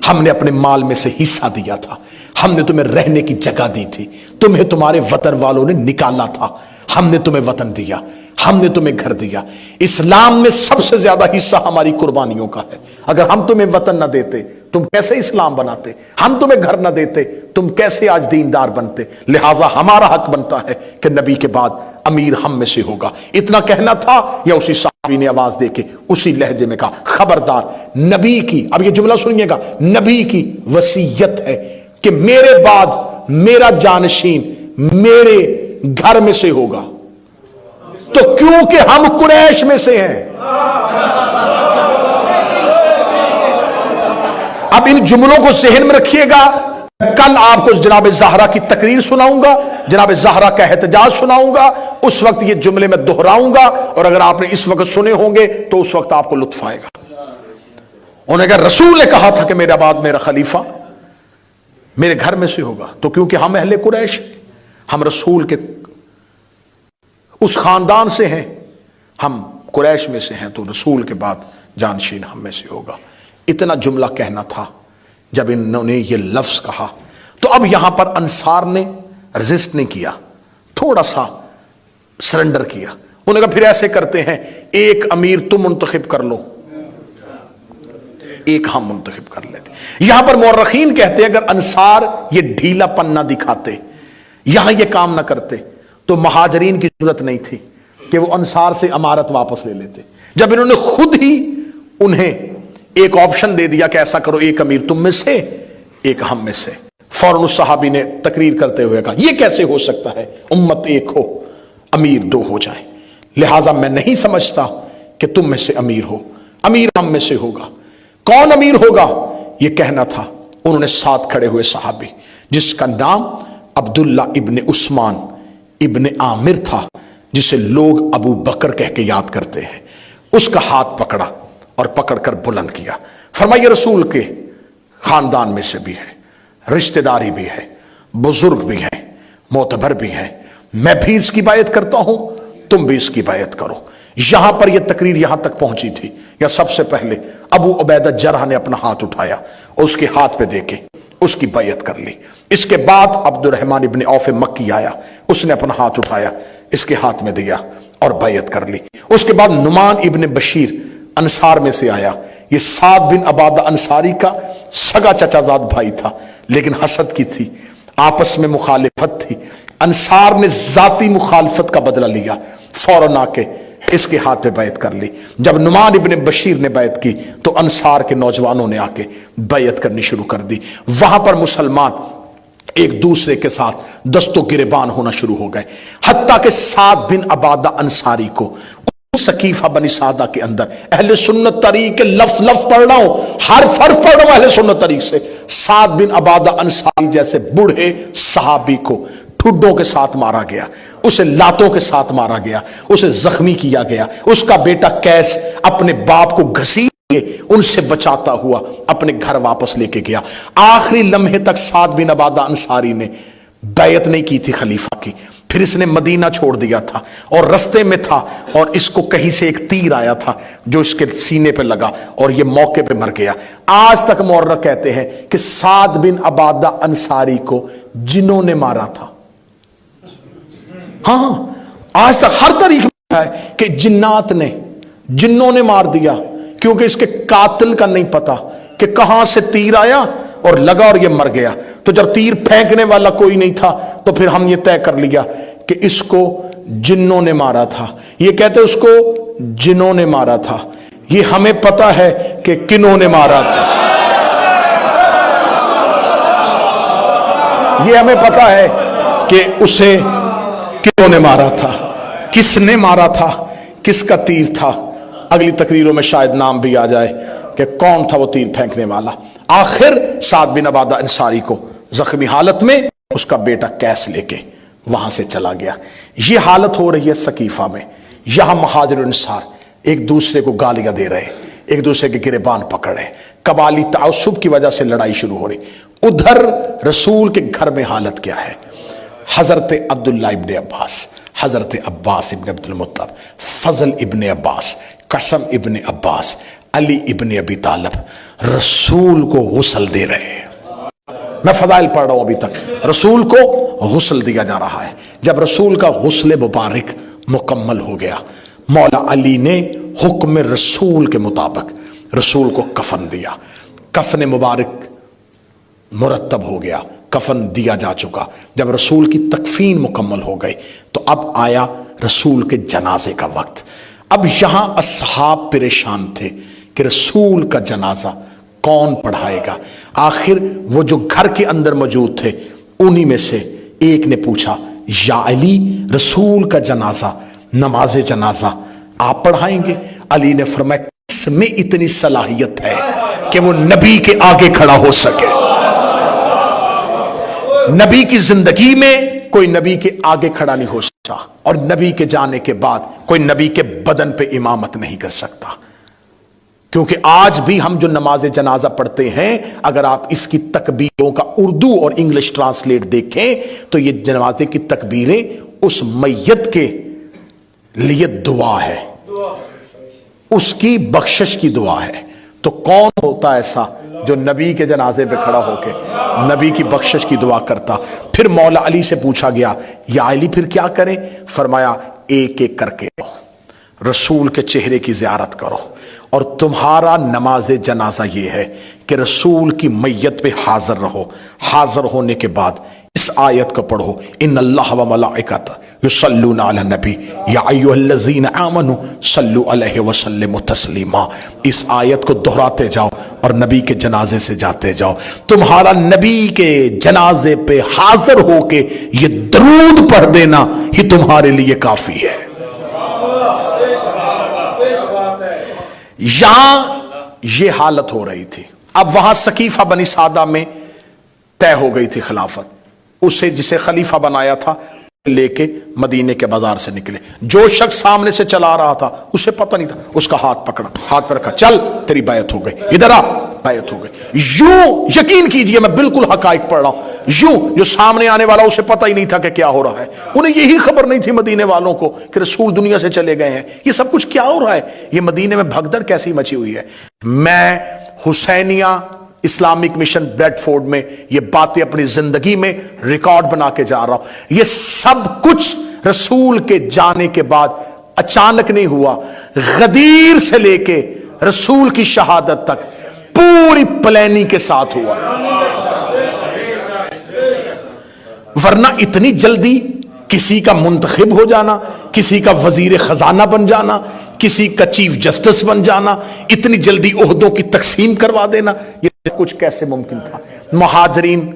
ہم نے اپنے مال میں سے حصہ دیا تھا، ہم نے تمہیں رہنے کی جگہ دی تھی، تمہیں تمہارے وطن والوں نے نکالا تھا، ہم نے تمہیں وطن دیا، ہم نے تمہیں گھر دیا۔ اسلام میں سب سے زیادہ حصہ ہماری قربانیوں کا ہے۔ اگر ہم تمہیں وطن نہ دیتے تم کیسے اسلام بناتے؟ ہم تمہیں گھر نہ دیتے تم کیسے آج دیندار بنتے؟ لہٰذا ہمارا حق بنتا ہے کہ نبی کے بعد امیر ہم میں سے ہوگا۔ اتنا کہنا تھا یا اسی صحابی نے آواز دے کے اسی لہجے میں کہا خبردار، نبی کی، اب یہ جملہ سنیے گا، نبی کی وصیت ہے کہ میرے بعد میرا جانشین میرے گھر میں سے ہوگا، تو کیونکہ ہم قریش میں سے ہیں۔ اب ان جملوں کو ذہن میں رکھیے گا، کل آپ کو جناب زہرا کی تقریر سناؤں گا، جناب زہرا کا احتجاج سناؤں گا، اس وقت یہ جملے میں دہراؤں گا، اور اگر آپ نے اس وقت سنے ہوں گے تو اس وقت آپ کو لطف آئے گا۔ انہوں نے کہا رسول نے کہا تھا کہ میرے بعد میرا خلیفہ میرے گھر میں سے ہوگا، تو کیونکہ ہم اہل قریش، ہم رسول کے اس خاندان سے ہیں، ہم قریش میں سے ہیں، تو رسول کے بعد جانشین ہم میں سے ہوگا۔ اتنا جملہ کہنا تھا۔ جب انہوں نے یہ لفظ کہا تو اب یہاں پر انصار نے رزسٹ نہیں کیا، تھوڑا سا سرنڈر کیا۔ انہوں نے کہا پھر ایسے کرتے ہیں، ایک امیر تم منتخب کر لو، ایک ہم منتخب کر لیتے۔ یہاں پر مورخین کہتے ہیں اگر انصار یہ ڈھیلا پن نہ دکھاتے، یہاں یہ کام نہ کرتے، تو مہاجرین کی ضرورت نہیں تھی کہ وہ انصار سے امارت واپس لے لیتے۔ جب انہوں نے خود ہی انہیں ایک آپشن دے دیا کہ ایسا کرو، ایک امیر تم میں سے ایک ہم میں سے، فوراً اس صحابی نے تقریر کرتے ہوئے کہا یہ کیسے ہو سکتا ہے، امت ایک ہو امیر دو ہو جائیں، لہٰذا میں نہیں سمجھتا کہ تم میں سے امیر ہو، امیر ہم میں سے ہوگا۔ کون امیر ہوگا یہ کہنا تھا۔ انہوں نے ساتھ کھڑے ہوئے صحابی جس کا نام عبداللہ ابن عثمان ابن عامر تھا، جسے لوگ ابو بکر کہہ کے یاد کرتے ہیں، اس کا ہاتھ پکڑا اور پکڑ کر بلند کیا، فرمایا رسول کے خاندان میں سے بھی ہے، رشتہ داری بھی ہے، بزرگ بھی ہیں، معتبر بھی ہیں، میں بھی اس کی بیعت کرتا ہوں، تم بھی اس کی بیعت کرو۔ یہاں پر یہ تقریر یہاں تک پہنچی تھی، یا سب سے پہلے ابو عبیدہ جرح نے اپنا ہاتھ اٹھایا اور اس کے ہاتھ پہ دے کے اس کی بیعت کر لی۔ اس کے بعد عبد الرحمن ابن عوف مکی آیا، اس نے اپنا ہاتھ اٹھایا، اس کے ہاتھ میں دیا اور بیعت کر لی۔ اس کے بعد نعمان ابن بشیر انصار میں سے آیا، یہ سعد بن عبادہ انصاری کا سگا چچا زاد بھائی تھا، لیکن حسد کی تھی، آپس میں مخالفت تھی، انصار نے ذاتی مخالفت کا بدلہ لیا، فوراً آ کے اس کے ہاتھ پہ بیعت کر لی۔ جب نعمان ابن بشیر نے بیعت کی تو انصار کے نوجوانوں نے آ کے بیعت کرنی شروع کر دی۔ وہاں پر مسلمان ایک دوسرے کے ساتھ دست و گریبان ہونا شروع ہو گئے، حتیٰ کہ سعد بن عبادہ انصاری کو سقیفہ بنی سعدہ کے اندر اہل سنت طریق کے لفظ پڑھ رہا ہوں، حرف پڑھ رہا ہوں اہل سنت طریق سے، سعد بن عبادہ انصاری جیسے بوڑھے صحابی کو ٹھڈوں کے ساتھ مارا گیا، اسے لاتوں کے ساتھ مارا گیا، اسے زخمی کیا گیا۔ اس کا بیٹا قیس اپنے باپ کو گھسیٹ کے ان سے بچاتا ہوا اپنے گھر واپس لے کے گیا۔ آخری لمحے تک سعد بن عبادہ انصاری نے بیعت نہیں کی تھی خلیفہ کی، پھر اس نے مدینہ چھوڑ دیا تھا اور رستے میں تھا، اور اس کو کہیں سے ایک تیر آیا تھا جو اس کے سینے پہ لگا اور یہ موقع پہ مر گیا۔ آج تک مورخ کہتے ہیں کہ سعد بن عبادہ انصاری کو جنوں نے مارا تھا۔ ہاں آج تک ہر طریقے میں ہے کہ جنات نے، جنوں نے مار دیا، کیونکہ اس کے قاتل کا نہیں پتا کہ کہاں سے تیر آیا اور لگا اور یہ مر گیا. تو جب تیر پھینکنے والا کوئی نہیں تھا تو پھر ہم یہ طے کر لیا کہ اس کو جنوں نے مارا تھا. یہ کہتے اس کو جنوں نے مارا تھا. یہ ہمیں پتا ہے کہ کنوں نے مارا تھا. یہ ہمیں پتا ہے کہ اسے کنوں نے مارا تھا. کس نے مارا تھا, کس کا تیر تھا, اگلی تقریروں میں شاید نام بھی آ جائے کہ کون تھا وہ تیر پھینکنے والا. آخر سعد بن عبادہ انصاری کو زخمی حالت میں اس کا بیٹا قیس لے کے وہاں سے چلا گیا. یہ حالت ہو رہی ہے ثقیفہ میں. یہاں مہاجر انصار ایک دوسرے کو گالیاں دے رہے, ایک دوسرے کے گریبان پکڑے, قبائلی تعصب کی وجہ سے لڑائی شروع ہو رہی. ادھر رسول کے گھر میں حالت کیا ہے؟ حضرت عبداللہ ابن عباس, حضرت عباس ابن عبد المطلب, فضل ابن عباس, قسم ابن عباس, علی ابن ابی طالب رسول کو غسل دے رہے ہیں. میں فضائل پڑھ رہا ہوں ابھی تک. رسول کو غسل دیا جا رہا ہے. جب رسول کا غسل مبارک مکمل ہو گیا, مولا علی نے حکم رسول کے مطابق رسول کو کفن دیا. کفن مبارک مرتب ہو گیا, کفن دیا جا چکا. جب رسول کی تکفین مکمل ہو گئی تو اب آیا رسول کے جنازے کا وقت. اب یہاں اصحاب پریشان تھے کہ رسول کا جنازہ کون پڑھائے گا. آخر وہ جو گھر کے اندر موجود تھے انہی میں سے ایک نے پوچھا, یا علی, رسول کا جنازہ, نماز جنازہ آپ پڑھائیں گے؟ علی نے فرمایا, کس میں اتنی صلاحیت ہے کہ وہ نبی کے آگے کھڑا ہو سکے؟ نبی کی زندگی میں کوئی نبی کے آگے کھڑا نہیں ہو سکتا, اور نبی کے جانے کے بعد کوئی نبی کے بدن پہ امامت نہیں کر سکتا. کیونکہ آج بھی ہم جو نماز جنازہ پڑھتے ہیں, اگر آپ اس کی تکبیروں کا اردو اور انگلش ٹرانسلیٹ دیکھیں تو یہ نماز کی تکبیریں اس میت کے لیے دعا ہے, اس کی بخشش کی دعا ہے. تو کون ہوتا ایسا جو نبی کے جنازے پہ کھڑا ہو کے نبی کی بخشش کی دعا کرتا؟ پھر مولا علی سے پوچھا گیا, یا علی پھر کیا کریں؟ فرمایا, ایک ایک کر کے رسول کے چہرے کی زیارت کرو, اور تمہارا نماز جنازہ یہ ہے کہ رسول کی میت پہ حاضر رہو. حاضر ہونے کے بعد اس آیت کو پڑھو, ان اللہ و ملائکۃ یصلون علی النبی یا ایھا الذین آمنوا صلوا علیہ وسلموا تسلیما. اس آیت کو دہراتے جاؤ اور نبی کے جنازے سے جاتے جاؤ. تمہارا نبی کے جنازے پہ حاضر ہو کے یہ درود پڑھ دینا ہی تمہارے لیے کافی ہے. یہاں یہ حالت ہو رہی تھی. اب وہاں ثقیفہ بنی سعدہ میں طے ہو گئی تھی خلافت. اسے جسے خلیفہ بنایا تھا لے کے مدینے کے بازار سے نکلے. جو شخص سامنے سے چلا رہا تھا اسے پتہ نہیں تھا, اس کا ہاتھ پکڑا, ہاتھ پہ رکھا, چل تیری بیعت ہو گئی, ادھر آ, بیعت ہو گئی. یوں یقین کیجئے میں بالکل حقائق پڑھ رہا ہوں, یوں جو سامنے آنے والا اسے پتہ ہی نہیں تھا کہ کیا ہو رہا ہے. انہیں یہی خبر نہیں تھی مدینے والوں کو کہ رسول دنیا سے چلے گئے ہیں. یہ سب کچھ کیا ہو رہا ہے؟ یہ مدینے میں بھگدڑ کیسی مچی ہوئی ہے. میں حسینیہ اسلامک مشن بریڈ فورڈ میں یہ باتیں اپنی زندگی میں ریکارڈ بنا کے جا رہا ہوں. یہ سب کچھ رسول کے جانے کے بعد اچانک نہیں ہوا. غدیر سے لے کے رسول کی شہادت تک پوری پلاننگ کے ساتھ ہوا تھا. ورنہ اتنی جلدی کسی کا منتخب ہو جانا, کسی کا وزیر خزانہ بن جانا, کسی کا چیف جسٹس بن جانا, اتنی جلدی عہدوں کی تقسیم کروا دینا, یہ کچھ کیسے ممکن تھا؟ مہاجرین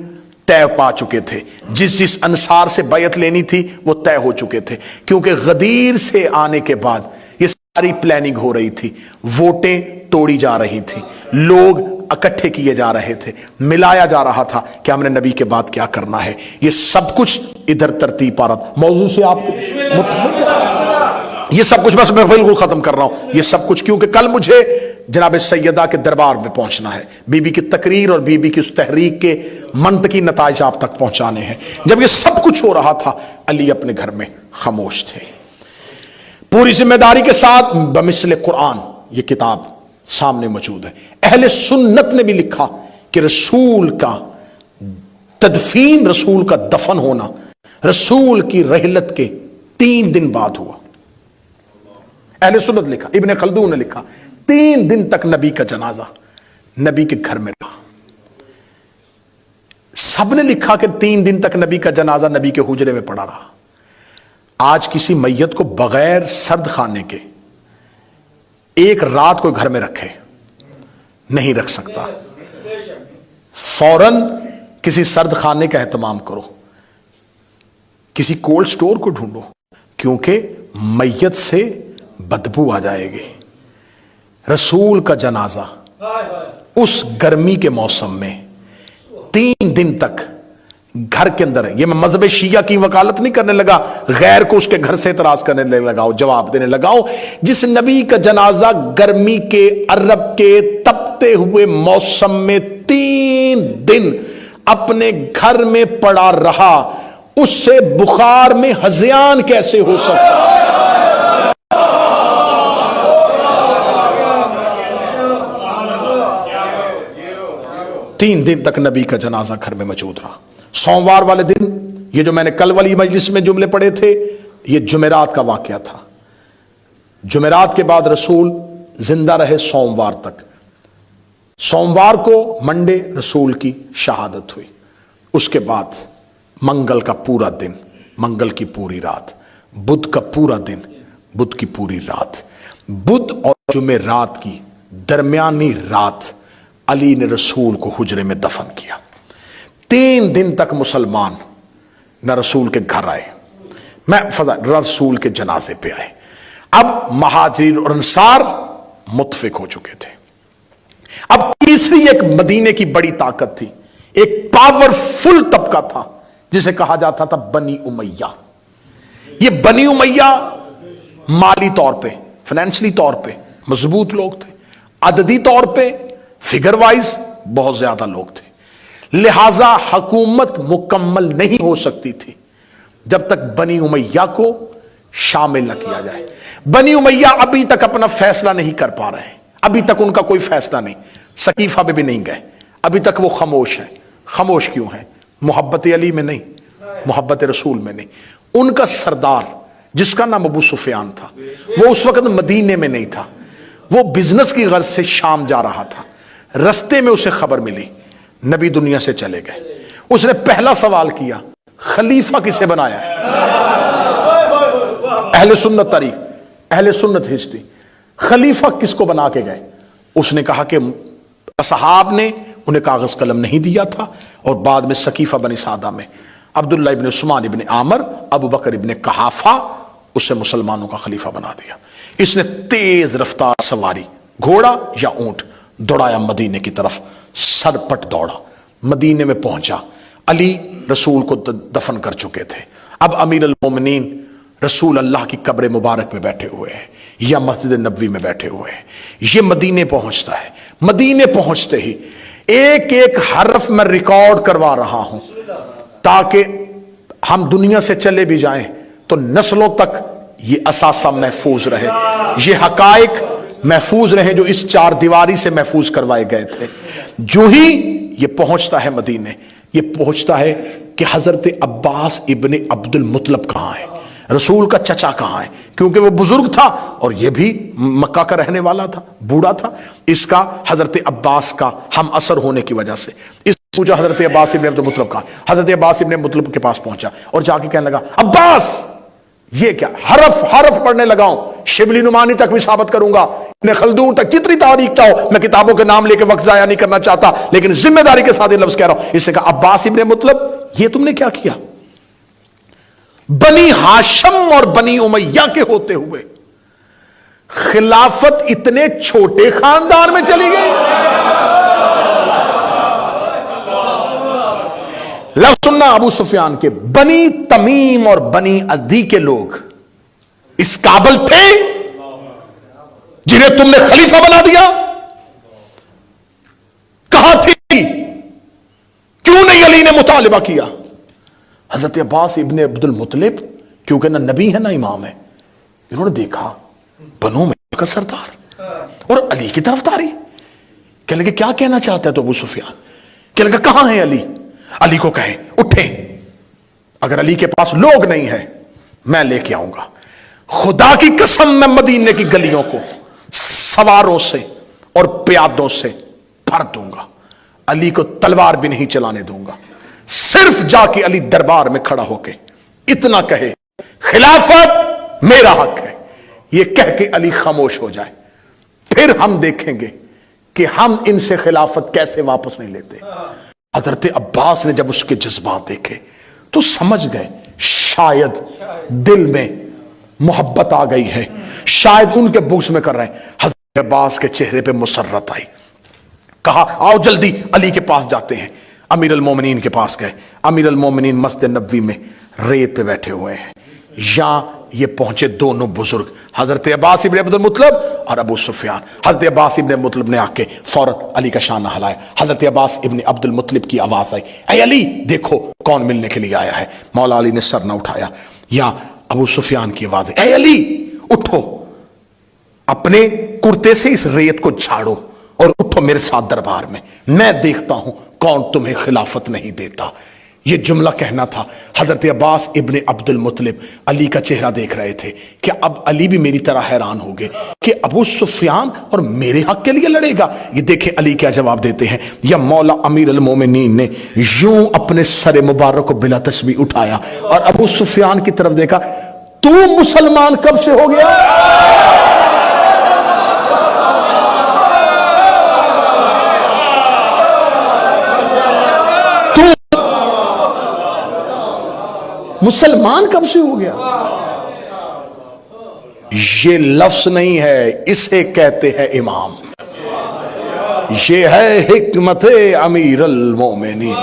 طے پا چکے تھے, جس انصار سے بیعت لینی تھی وہ طے ہو چکے تھے. کیونکہ غدیر سے آنے کے بعد یہ ساری پلاننگ ہو رہی تھی, ووٹیں توڑی جا رہی تھی, لوگ اکٹھے کیے جا رہے تھے, ملایا جا رہا تھا کہ ہم نے نبی کے بعد کیا کرنا ہے. یہ سب کچھ ادھر ترتیب پا رہا تھا. موضوع سے آپ متفق ہیں؟ یہ سب کچھ بس میں بالکل ختم کر رہا ہوں. یہ سب کچھ کیونکہ کل مجھے جناب سیدہ کے دربار میں پہنچنا ہے, بی بی کی تقریر اور بی بی کی اس تحریک کے منطقی نتائج آپ تک پہنچانے ہیں. جب یہ سب کچھ ہو رہا تھا علی اپنے گھر میں خاموش تھے, پوری ذمہ داری کے ساتھ. بمثل قرآن یہ کتاب سامنے موجود ہے. اہل سنت نے بھی لکھا کہ رسول کا تدفین, رسول کا دفن ہونا رسول کی رحلت کے 3 دن بعد ہوا. اہل سنت لکھا, ابن خلدون نے لکھا 3 دن تک نبی کا جنازہ, نبی کے گھر میں رہا. سب نے لکھا کہ 3 دن تک نبی کا جنازہ نبی کے حجرے میں پڑا رہا. آج کسی میت کو بغیر سرد خانے کے ایک رات کوئی گھر میں رکھے نہیں رکھ سکتا. فوراً کسی سرد خانے کا اہتمام کرو, کسی کولڈ سٹور کو ڈھونڈو, کیونکہ میت سے بدبو آ جائے گی. رسول کا جنازہ اس گرمی کے موسم میں 3 دن تک گھر کے اندر ہے. یہ میں مذہب شیعہ کی وکالت نہیں کرنے لگا, غیر کو اس کے گھر سے اعتراض کرنے لگاؤ, جواب دینے لگاؤ. جس نبی کا جنازہ گرمی کے عرب کے تپتے ہوئے موسم میں 3 دن اپنے گھر میں پڑا رہا, اس سے بخار میں ہذیان کیسے ہو سکتا؟ 3 دن تک نبی کا جنازہ گھر میں موجود رہا. سوموار والے دن, یہ جو میں نے کل والی مجلس میں جملے پڑھے تھے, یہ جمعرات کا واقعہ تھا. جمعرات کے بعد رسول زندہ رہے سوموار تک. سوموار کو منڈے رسول کی شہادت ہوئی. اس کے بعد منگل کا پورا دن, منگل کی پوری رات, بدھ کا پورا دن, بدھ کی پوری رات, بدھ اور جمعرات کی درمیانی رات علی نے رسول کو حجرے میں دفن کیا. 3 دن تک مسلمان نہ رسول کے گھر آئے, میں رسول کے جنازے پہ آئے. اب مہاجرین اور انصار متفق ہو چکے تھے. اب تیسری ایک مدینے کی بڑی طاقت تھی, ایک پاورفل طبقہ تھا جسے کہا جاتا تھا بنی امیہ. یہ بنی امیہ مالی طور پہ, فائنینشلی طور پہ مضبوط لوگ تھے, عددی طور پہ فگر وائز بہت زیادہ لوگ تھے. لہذا حکومت مکمل نہیں ہو سکتی تھی جب تک بنی امیہ کو شامل نہ کیا جائے. بنی امیہ ابھی تک اپنا فیصلہ نہیں کر پا رہے ہیں, ابھی تک ان کا کوئی فیصلہ نہیں. سقیفہ پہ بھی نہیں گئے, ابھی تک وہ خاموش ہیں. خاموش کیوں ہیں؟ محبت علی میں نہیں, محبت رسول میں نہیں. ان کا سردار جس کا نام ابو سفیان تھا, وہ اس وقت مدینے میں نہیں تھا, وہ بزنس کی غرض سے شام جا رہا تھا. رستے میں اسے خبر ملی نبی دنیا سے چلے گئے. اس نے پہلا سوال کیا, خلیفہ کسے بنایا ہے؟ اہل سنت تاریخ, اہل سنت ہسٹری, خلیفہ کس کو بنا کے گئے؟ اس نے کہا کہ اصحاب نے انہیں کاغذ قلم نہیں دیا تھا, اور بعد میں سقیفہ بنی سعدہ میں عبداللہ ابن عثمان ابن عامر, ابو بکر ابن قحافہ اسے مسلمانوں کا خلیفہ بنا دیا. اس نے تیز رفتار سواری, گھوڑا یا اونٹ, دوڑایا مدینے کی طرف. سر پٹ دوڑا, مدینے میں پہنچا. علی رسول کو دفن کر چکے تھے. اب امیر المومنین رسول اللہ کی قبر مبارک میں بیٹھے ہوئے ہیں یا مسجد نبوی میں بیٹھے ہوئے ہیں. یہ مدینے پہنچتا ہے. مدینے پہنچتے ہی ایک ایک حرف میں ریکارڈ کروا رہا ہوں تاکہ ہم دنیا سے چلے بھی جائیں تو نسلوں تک یہ اثاثہ محفوظ رہے, یہ حقائق محفوظ رہے جو اس 4 دیواری سے محفوظ کروائے گئے تھے. جو ہی یہ پہنچتا ہے مدینے, یہ پہنچتا ہے کہ حضرت عباس ابن عبد المطلب کہاں ہے, رسول کا چچا کہاں ہے, کیونکہ وہ بزرگ تھا اور یہ بھی مکہ کا رہنے والا تھا, بوڑھا تھا. اس کا حضرت عباس کا ہم اثر ہونے کی وجہ سے اس پوچھا حضرت عباس ابن عبد المطلب کہاں. حضرت عباس ابن مطلب کے پاس پہنچا اور جا کے کہنے لگا, عباس یہ کیا؟ حرف حرف پڑھنے لگاؤں, شبلی نعمانی تک بھی ثابت کروں گا, ابن خلدون تک, جتنی تاریخ چاہو. میں کتابوں کے نام لے کے وقت ضائع نہیں کرنا چاہتا, لیکن ذمہ داری کے ساتھ یہ لفظ کہہ رہا ہوں. اس نے کہا, عباس ابن مطلب یہ تم نے کیا کیا؟ بنی ہاشم اور بنی امیہ کے ہوتے ہوئے خلافت اتنے چھوٹے خاندان میں چلی گئی. لفظ سننا ابو سفیان کے, بنی تمیم اور بنی عدی کے لوگ اس قابل تھے جنہیں تم نے خلیفہ بنا دیا؟ کہاں تھی؟ کیوں نہیں علی نے مطالبہ کیا؟ حضرت عباس ابن عبد المطلب کیونکہ نہ نبی ہے نہ امام ہے, انہوں نے دیکھا بنو میں کا سردار اور علی کی طرفداری. کہنے لگے کیا کہنا چاہتا ہے تو ابو سفیان؟ کہنے لگا کہاں ہے علی؟ علی کو کہیں اٹھیں, اگر علی کے پاس لوگ نہیں ہیں میں لے کے آؤں گا. خدا کی قسم میں مدینے کی گلیوں کو سواروں سے اور پیادوں سے کر دوں گا، علی کو تلوار بھی نہیں چلانے دوں گا، صرف جا کے علی دربار میں کھڑا ہو کے اتنا کہے خلافت میرا حق ہے، یہ کہہ کے علی خاموش ہو جائے، پھر ہم دیکھیں گے کہ ہم ان سے خلافت کیسے واپس نہیں لیتے۔ حضرت عباس نے جب اس کے جذبات دیکھے تو سمجھ گئے شاید دل میں محبت آ گئی ہے، شاید ان کے بغض میں کر رہے ہیں۔ حضرت عباس کے چہرے پہ مسرت آئی، کہا آؤ جلدی علی کے پاس جاتے ہیں۔ امیر المومنین کے پاس گئے، امیر المومنین مسجد نبوی میں ریت پہ بیٹھے ہوئے ہیں، یہاں یہ پہنچے دونوں بزرگ حضرت عباس ابن عبد المطلب اور ابو سفیان۔ حضرت عباس ابن مطلب نے آ کے فوراً علی کا شانہ ہلایا، حضرت عباس ابن عبد المطلب کی آواز آئی، اے علی دیکھو کون ملنے کے لیے آیا ہے۔ مولا علی نے سر نہ اٹھایا، یا ابو سفیان کی آواز ہے، اے علی اٹھو، اپنے کرتے سے اس ریت کو جھاڑو اور اٹھو میرے ساتھ دربار میں دیکھتا ہوں کون تمہیں خلافت نہیں دیتا۔ یہ جملہ کہنا تھا۔ حضرت عباس ابن عبد المطلب علی کا چہرہ دیکھ رہے تھے کہ اب علی بھی میری طرح حیران ہو گئے کہ ابو سفیان اور میرے حق کے لیے لڑے گا۔ یہ دیکھیں علی کیا جواب دیتے ہیں، یا مولا امیر المومنین نے یوں اپنے سر مبارک کو بلا تسبیح اٹھایا اور ابو سفیان کی طرف دیکھا، تو مسلمان کب سے ہو گیا؟ مسلمان کب سے ہو گیا؟ یہ لفظ نہیں ہے، اسے کہتے ہیں امام، یہ ہے حکمت امیر المومنین۔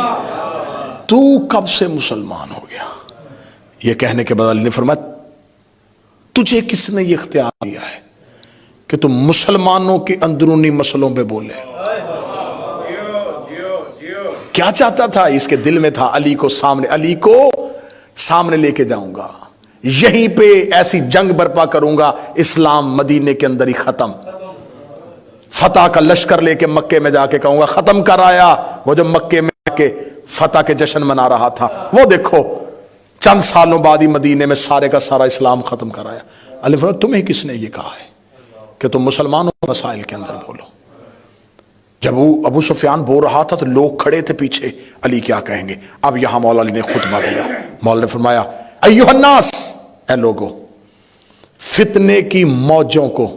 تو کب سے مسلمان ہو گیا؟ یہ کہنے کے بعد علی نے فرمایا، تجھے کس نے یہ اختیار دیا ہے کہ تم مسلمانوں کے اندرونی مسئلوں پہ بولے؟ کیا چاہتا تھا؟ اس کے دل میں تھا علی کو سامنے لے کے جاؤں گا، یہیں پہ ایسی جنگ برپا کروں گا، اسلام مدینے کے اندر ہی ختم، فتح کا لشکر لے کے مکے میں جا کے کہوں گا ختم کر آیا۔ وہ جو مکے میں کے فتح کے جشن منا رہا تھا، وہ دیکھو چند سالوں بعد ہی مدینے میں سارے کا سارا اسلام ختم کر آیا۔ علی فرمایا، تمہیں کس نے یہ کہا ہے کہ تم مسلمانوں کے مسائل کے اندر بولو؟ جب ابو سفیان بول رہا تھا تو لوگ کھڑے تھے پیچھے، علی کیا کہیں گے؟ اب یہاں مولا علی نے خطبہ دیا، مولا نے فرمایا، ایھا الناس، اے لوگو، فتنے کی موجوں کو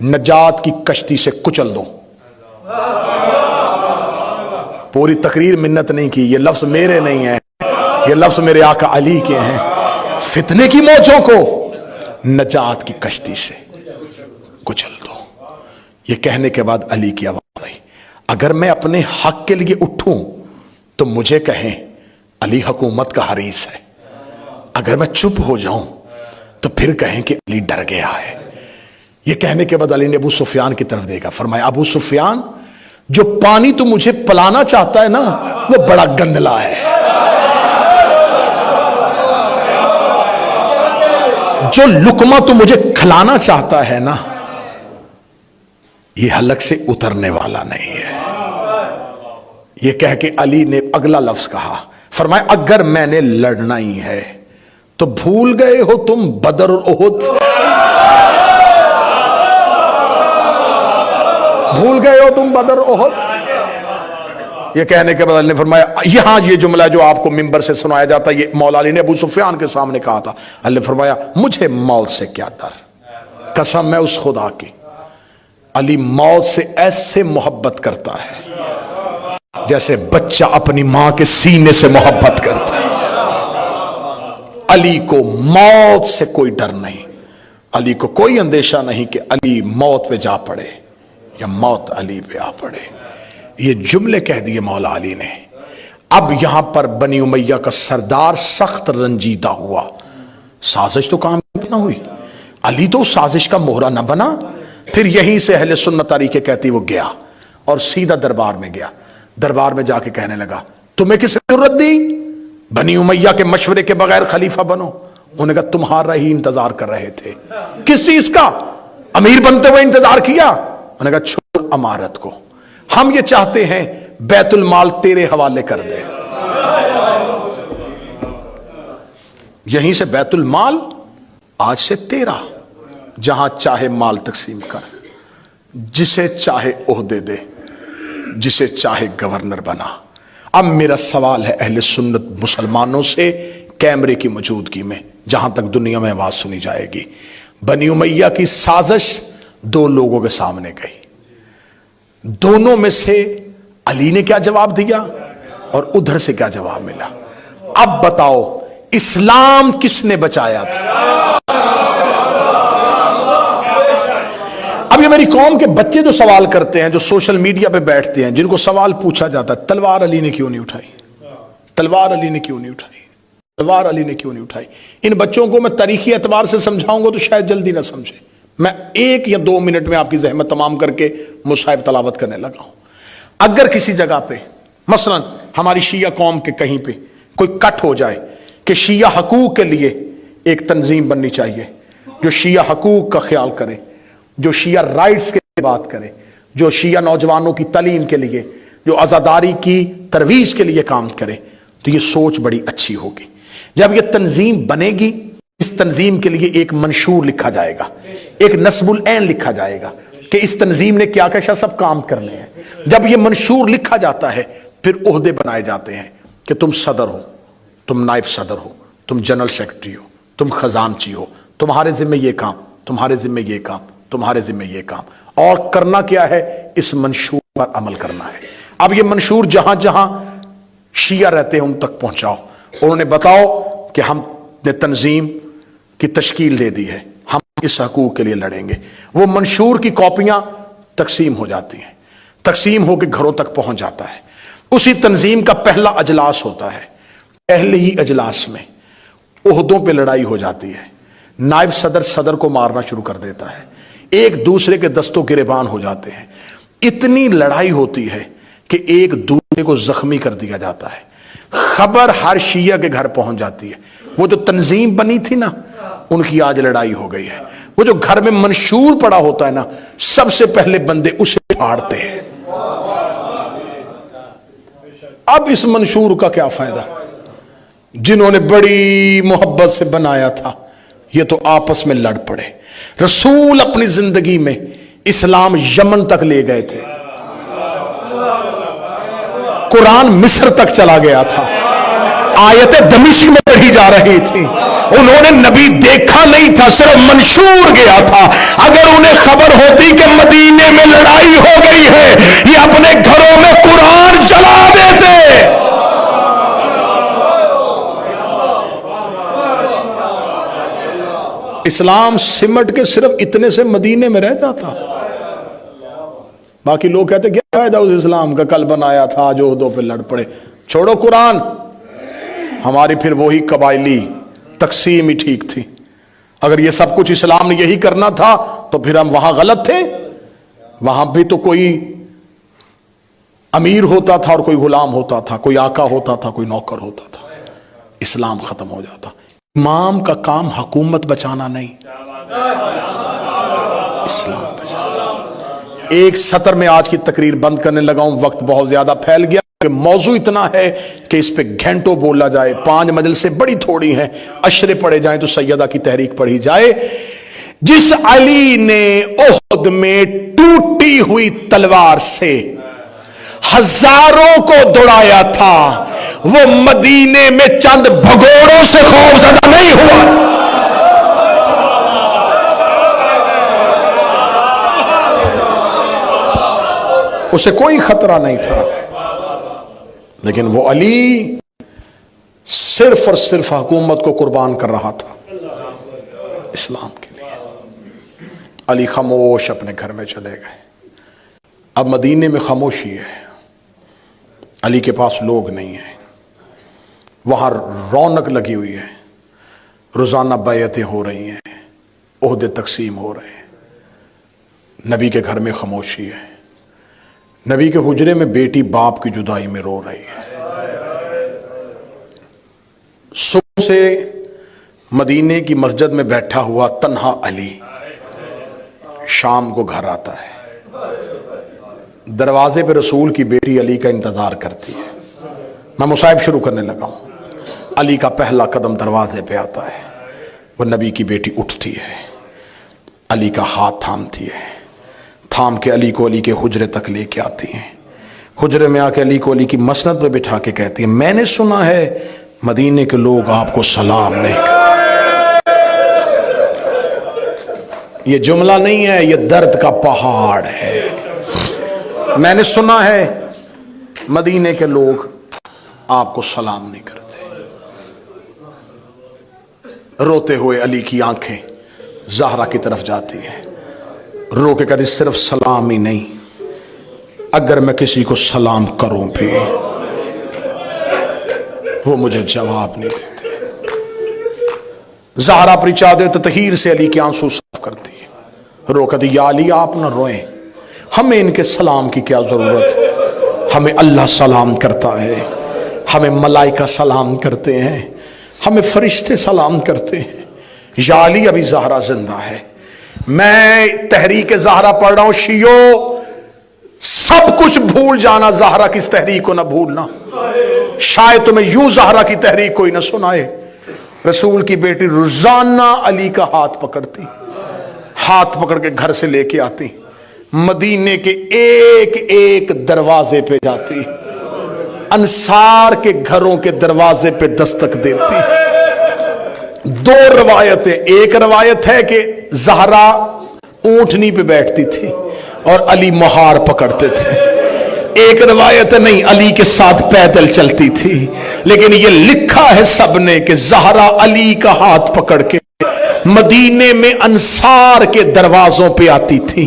نجات کی کشتی سے کچل دو۔ پوری تقریر منت نہیں کی، یہ لفظ میرے نہیں ہیں، یہ لفظ میرے آقا علی کے ہیں۔ فتنے کی موجوں کو نجات کی کشتی سے کچل دو۔ یہ کہنے کے بعد علی کی آواز آئی، اگر میں اپنے حق کے لیے اٹھوں تو مجھے کہیں علی حکومت کا حریص ہے، اگر میں چپ ہو جاؤں تو پھر کہیں کہ علی ڈر گیا ہے۔ یہ کہنے کے بعد علی نے ابو سفیان کی طرف دیکھا، فرمایا، ابو سفیان، جو پانی تو مجھے پلانا چاہتا ہے نا، وہ بڑا گندلا ہے، جو لقمہ تو مجھے کھلانا چاہتا ہے نا، یہ حلق سے اترنے والا نہیں ہے۔ یہ کہہ کے علی نے اگلا لفظ کہا، فرمایا، اگر میں نے لڑنا ہی ہے تو بھول گئے ہو تم بدر اور احد؟ بھول گئے ہو تم بدر اور احد؟ یہ کہنے کے بعد علی نے فرمایا، یہاں یہ جملہ جو آپ کو ممبر سے سنایا جاتا ہے، یہ مولا علی نے ابو سفیان کے سامنے کہا تھا۔ علی نے فرمایا، مجھے موت سے کیا ڈر، قسم ہے اس خدا کی، علی موت سے ایسے محبت کرتا ہے جیسے بچہ اپنی ماں کے سینے سے محبت کرتا ہے۔ علی کو موت سے کوئی ڈر نہیں، علی کو کوئی اندیشہ نہیں کہ علی موت پہ جا پڑے یا موت علی پہ آ پڑے۔ یہ جملے کہہ دیے مولا علی نے۔ اب یہاں پر بنی امیہ کا سردار سخت رنجیدہ ہوا، سازش تو کامیاب نہ ہوئی، علی تو سازش کا مہرہ نہ بنا۔ پھر یہیں سے اہل سنت طریقے کہتی وہ گیا اور سیدھا دربار میں گیا، دربار میں جا کے کہنے لگا، تمہیں کس نے ضرورت دی بنی امیہ کے مشورے کے بغیر خلیفہ بنو؟ انہوں نے کہا تمہارا ہی انتظار کر رہے تھے۔ کس چیز کا؟ امیر بنتے ہوئے انتظار کیا؟ انہوں نے کہا چھوڑ امارت کو، ہم یہ چاہتے ہیں بیت المال تیرے حوالے کر دے۔ یہیں سے بیت المال آج سے تیرا، جہاں چاہے مال تقسیم کر، جسے چاہے عہدے دے، جسے چاہے گورنر بنا۔ اب میرا سوال ہے اہل سنت مسلمانوں سے کیمرے کی موجودگی میں، جہاں تک دنیا میں آواز سنی جائے گی، بنی امیہ کی سازش دو لوگوں کے سامنے گئی، دونوں میں سے علی نے کیا جواب دیا اور ادھر سے کیا جواب ملا؟ اب بتاؤ اسلام کس نے بچایا تھا؟ اب یہ میری قوم کے بچے جو سوال کرتے ہیں، جو سوشل میڈیا پہ بیٹھتے ہیں، جن کو سوال پوچھا جاتا ہے تلوار علی نے کیوں نہیں اٹھائی، تلوار علی نے کیوں نہیں اٹھائی، تلوار علی نے کیوں نہیں اٹھائی، ان بچوں کو میں تاریخی اعتبار سے سمجھاؤں گا تو شاید جلدی نہ سمجھے۔ میں 1 یا 2 منٹ میں آپ کی زحمت تمام کر کے مصاحب تلاوت کرنے لگا ہوں۔ اگر کسی جگہ پہ مثلا ہماری شیعہ قوم کے کہیں پہ کوئی کٹ ہو جائے کہ شیعہ حقوق کے لیے ایک تنظیم بننی چاہیے جو شیعہ حقوق کا خیال کرے، جو شیعہ رائٹس کے لیے بات کرے، جو شیعہ نوجوانوں کی تعلیم کے لیے، جو عزاداری کی ترویج کے لیے کام کرے، تو یہ سوچ بڑی اچھی ہوگی۔ جب یہ تنظیم بنے گی، اس تنظیم کے لیے ایک منشور لکھا جائے گا، ایک نصب العین لکھا جائے گا کہ اس تنظیم نے کیا کیا سب کام کرنے ہیں۔ جب یہ منشور لکھا جاتا ہے پھر عہدے بنائے جاتے ہیں کہ تم صدر ہو، تم نائب صدر ہو، تم جنرل سیکرٹری ہو، تم خزانچی ہو، تمہارے ذمہ یہ کام، تمہارے ذمہ یہ کام، تمہارے ذمہ یہ کام، اور کرنا کیا ہے؟ اس منشور پر عمل کرنا ہے۔ اب یہ منشور جہاں جہاں شیعہ رہتے ہیں ان تک پہنچاؤ، انہوں نے بتاؤ کہ ہم نے تنظیم کی تشکیل دے دی ہے، ہم اس حقوق کے لیے لڑیں گے۔ وہ منشور کی کاپیاں تقسیم ہو جاتی ہیں، تقسیم ہو کے گھروں تک پہنچ جاتا ہے۔ اسی تنظیم کا پہلا اجلاس ہوتا ہے، پہلے ہی اجلاس میں عہدوں پہ لڑائی ہو جاتی ہے، نائب صدر صدر کو مارنا شروع کر دیتا ہے، ایک دوسرے کے دستوں گریبان ہو جاتے ہیں، اتنی لڑائی ہوتی ہے کہ ایک دوسرے کو زخمی کر دیا جاتا ہے۔ خبر ہر شیعہ کے گھر پہنچ جاتی ہے، وہ جو تنظیم بنی تھی نا ان کی آج لڑائی ہو گئی ہے۔ وہ جو گھر میں منشور پڑا ہوتا ہے نا، سب سے پہلے بندے اسے پھاڑتے ہیں۔ اب اس منشور کا کیا فائدہ؟ جنہوں نے بڑی محبت سے بنایا تھا یہ تو آپس میں لڑ پڑے۔ رسول اپنی زندگی میں اسلام یمن تک لے گئے تھے، قرآن مصر تک چلا گیا تھا، آیتیں دمشق میں پڑھی جا رہی تھی، انہوں نے نبی دیکھا نہیں تھا، صرف منشور گیا تھا۔ اگر انہیں خبر ہوتی کہ مدینے میں لڑائی ہو گئی ہے، یہ اپنے گھروں میں قرآن چلا دیتے۔ اسلام سمٹ کے صرف اتنے سے مدینے میں رہ جاتا۔ باقی لوگ کہتے کیا فائدہ اس اسلام کا، کل بنایا تھا جو عہدوں پہ لڑ پڑے۔ چھوڑو قرآن، ہماری پھر وہی قبائلی تقسیم ہی ٹھیک تھی۔ اگر یہ سب کچھ اسلام نے یہی کرنا تھا تو پھر ہم وہاں غلط تھے۔ وہاں بھی تو کوئی امیر ہوتا تھا اور کوئی غلام ہوتا تھا، کوئی آقا ہوتا تھا، کوئی نوکر ہوتا تھا، اسلام ختم ہو جاتا۔ امام کا کام حکومت بچانا نہیں، اسلام بچانا۔ ایک سطر میں آج کی تقریر بند کرنے لگا ہوں، وقت بہت زیادہ پھیل گیا کہ موضوع اتنا ہے کہ اس پہ گھنٹوں بولا جائے۔ 5 مجلسیں بڑی تھوڑی ہیں، اشرے پڑھے جائیں تو سیدہ کی تحریک پڑھی جائے۔ جس علی نے احد میں ٹوٹی ہوئی تلوار سے ہزاروں کو دوڑایا تھا، وہ مدینے میں چند بھگوڑوں سے خوف زدہ نہیں ہوا۔ اسے کوئی خطرہ نہیں تھا، لیکن وہ علی صرف اور صرف حکومت کو قربان کر رہا تھا اسلام کے لیے۔ علی خاموش اپنے گھر میں چلے گئے۔ اب مدینے میں خاموشی ہے، علی کے پاس لوگ نہیں ہیں، وہاں رونق لگی ہوئی ہے، روزانہ بیعتیں ہو رہی ہیں، عہدے تقسیم ہو رہے ہیں۔ نبی کے گھر میں خاموشی ہے، نبی کے حجرے میں بیٹی باپ کی جدائی میں رو رہی ہے۔ صبح سے مدینے کی مسجد میں بیٹھا ہوا تنہا علی شام کو گھر آتا ہے، دروازے پہ رسول کی بیٹی علی کا انتظار کرتی ہے۔ میں مصاحب شروع کرنے لگا ہوں۔ علی کا پہلا قدم دروازے پہ آتا ہے، وہ نبی کی بیٹی اٹھتی ہے، علی کا ہاتھ تھامتی ہے، تھام کے علی کو علی کے حجرے تک لے کے آتی ہیں۔ حجرے میں آ کے علی کو علی کی مسند پہ بٹھا کے کہتی ہے میں نے سنا ہے مدینے کے لوگ آپ کو سلام نہیں کرتے۔ یہ جملہ نہیں ہے، یہ درد کا پہاڑ ہے۔ میں نے سنا ہے مدینے کے لوگ آپ کو سلام نہیں کرتے۔ روتے ہوئے علی کی آنکھیں زہرا کی طرف جاتی ہیں، رو کے کہتی صرف سلام ہی نہیں، اگر میں کسی کو سلام کروں بھی وہ مجھے جواب نہیں دیتے۔ زہرا اپنی چادر تطہیر سے علی کے آنسو صاف کرتی ہے، رو کہتی یا علی آپ نہ روئیں، ہمیں ان کے سلام کی کیا ضرورت، ہمیں اللہ سلام کرتا ہے، ہمیں ملائکہ سلام کرتے ہیں، ہمیں فرشتے سلام کرتے ہیں۔ یا علی ابھی زہرا زندہ ہے، میں تحریک زہرا پڑھ رہا ہوں، شیعو سب کچھ بھول جانا، زہرا کی اس تحریک کو نہ بھولنا۔ شاید تمہیں یوں زہرا کی تحریک کوئی نہ سنائے۔ رسول کی بیٹی روزانہ علی کا ہاتھ پکڑتی، ہاتھ پکڑ کے گھر سے لے کے آتی، مدینے کے ایک ایک دروازے پہ جاتی، انصار کے گھروں کے دروازے پہ دستک دیتی۔ دو روایتیں، ایک روایت ہے کہ زہرا اونٹنی پہ بیٹھتی تھی اور علی مہار پکڑتے تھے، ایک روایت نہیں علی کے ساتھ پیدل چلتی تھی، لیکن یہ لکھا ہے سب نے کہ زہرا علی کا ہاتھ پکڑ کے مدینے میں انصار کے دروازوں پہ آتی تھی،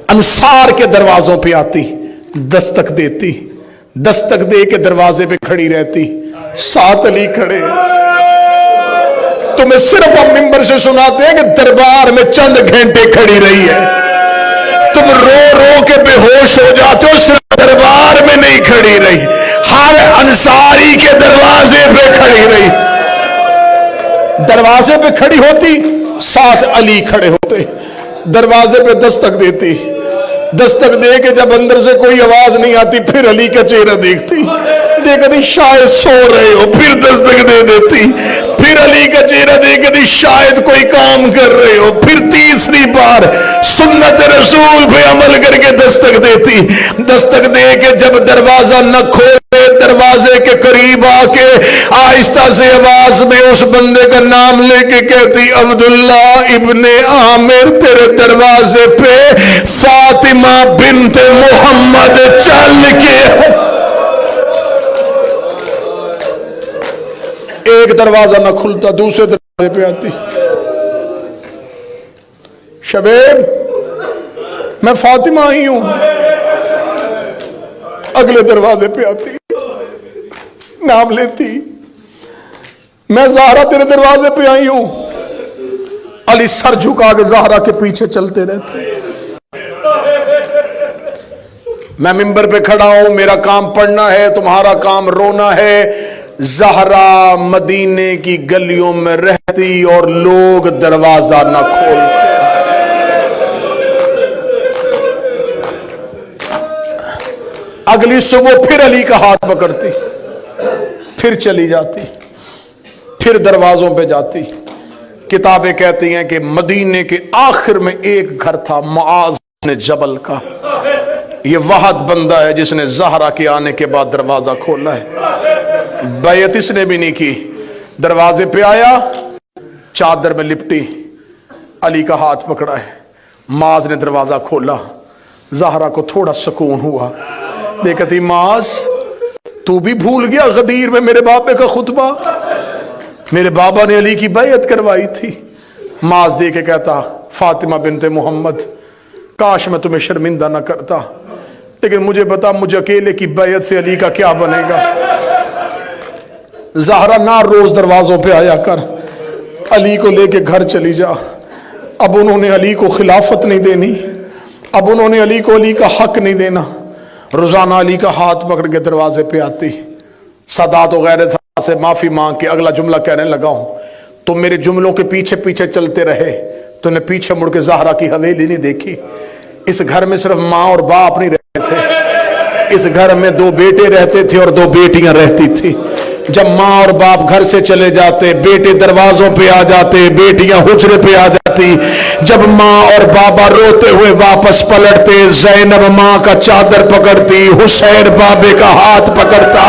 انصار کے دروازوں پہ آتی، دستک دیتی، دستک دے کے دروازے پہ کھڑی رہتی، ساتھ علی کھڑے۔ تمہیں صرف ہم ممبر سے سناتے ہیں کہ دربار میں چند گھنٹے کھڑی رہی ہے، تم رو رو کے بے ہوش ہو جاتے ہو، صرف دربار میں نہیں کھڑی رہی، ہر انصاری کے دروازے پہ کھڑی رہی۔ دروازے پہ کھڑی ہوتی، ساتھ علی کھڑے ہوتے، دروازے پہ دستک دیتی، دستک دے کے جب اندر سے کوئی آواز نہیں آتی پھر علی کا چہرہ دیکھتی، دیکھتی شاید سو رہے ہو، پھر دستک دے دیتی، پھر علی کا چہرہ دیکھتی شاید کوئی کام کر رہے ہو، پھر تیسری بار سنت رسول پہ عمل کر کے دستک دیتی، دستک دے کے جب دروازہ نہ کھولے، دروازے کے قریب آ کے آہستہ سے آواز میں اس بندے کا نام لے کے کہتی عبداللہ ابن عامر تیرے دروازے پہ فاطمہ بنت محمد چل کے۔ ایک دروازہ نہ کھلتا، دوسرے دروازے پہ آتی، شبیب میں فاطمہ آئی ہوں، اگلے دروازے پہ آتی، نام لیتی، میں زہرا تیرے دروازے پہ آئی ہوں، علی سر جھکا کے زہرا کے پیچھے چلتے رہتے۔ میں ممبر پہ کھڑا ہوں، میرا کام پڑھنا ہے، تمہارا کام رونا ہے۔ زہرا مدینے کی گلیوں میں رہتی اور لوگ دروازہ نہ کھولتے۔ اگلی صبح پھر علی کا ہاتھ پکڑتی، پھر چلی جاتی، پھر دروازوں پہ جاتی۔ کتابیں کہتی ہیں کہ مدینے کے آخر میں ایک گھر تھا معاذ بن جبل کا، یہ واحد بندہ ہے جس نے زہرا کے آنے کے بعد دروازہ کھولا ہے، بیعت اس نے بھی نہیں کی۔ دروازے پہ آیا، چادر میں لپٹی، علی کا ہاتھ پکڑا ہے، معاذ نے دروازہ کھولا، زہرا کو تھوڑا سکون ہوا، دیکھتی معاذ تو بھی بھول گیا غدیر میں میرے بابے کا خطبہ، میرے بابا نے علی کی بیعت کروائی تھی۔ معاذ دے کے کہتا فاطمہ بنت محمد کاش میں تمہیں شرمندہ نہ کرتا، لیکن مجھے بتا مجھے اکیلے کی بیعت سے علی کا کیا بنے گا۔ زہرا نہ روز دروازوں پہ آیا کر، علی کو لے کے گھر چلی جا۔ اب انہوں نے علی کو خلافت نہیں دینی، اب انہوں نے علی کو علی کا حق نہیں دینا۔ روزانہ علی کا ہاتھ پکڑ کے دروازے پہ آتی، سادات وغیرہ سے معافی مانگ کے اگلا جملہ کہنے لگا ہوں، تم میرے جملوں کے پیچھے پیچھے چلتے رہے، تو نے پیچھے مڑ کے زہرا کی حویلی نہیں دیکھی۔ اس گھر میں صرف ماں اور باپ نہیں رہتے تھے، اس گھر میں دو بیٹے رہتے تھے اور دو بیٹیاں رہتی تھی۔ جب ماں اور باپ گھر سے چلے جاتے، بیٹے دروازوں پہ آ جاتے، بیٹیاں حجرے پہ آ جاتی، جب ماں اور بابا روتے ہوئے واپس پلٹتے، زینب ماں کا چادر پکڑتی، حسین بابے کا ہاتھ پکڑتا،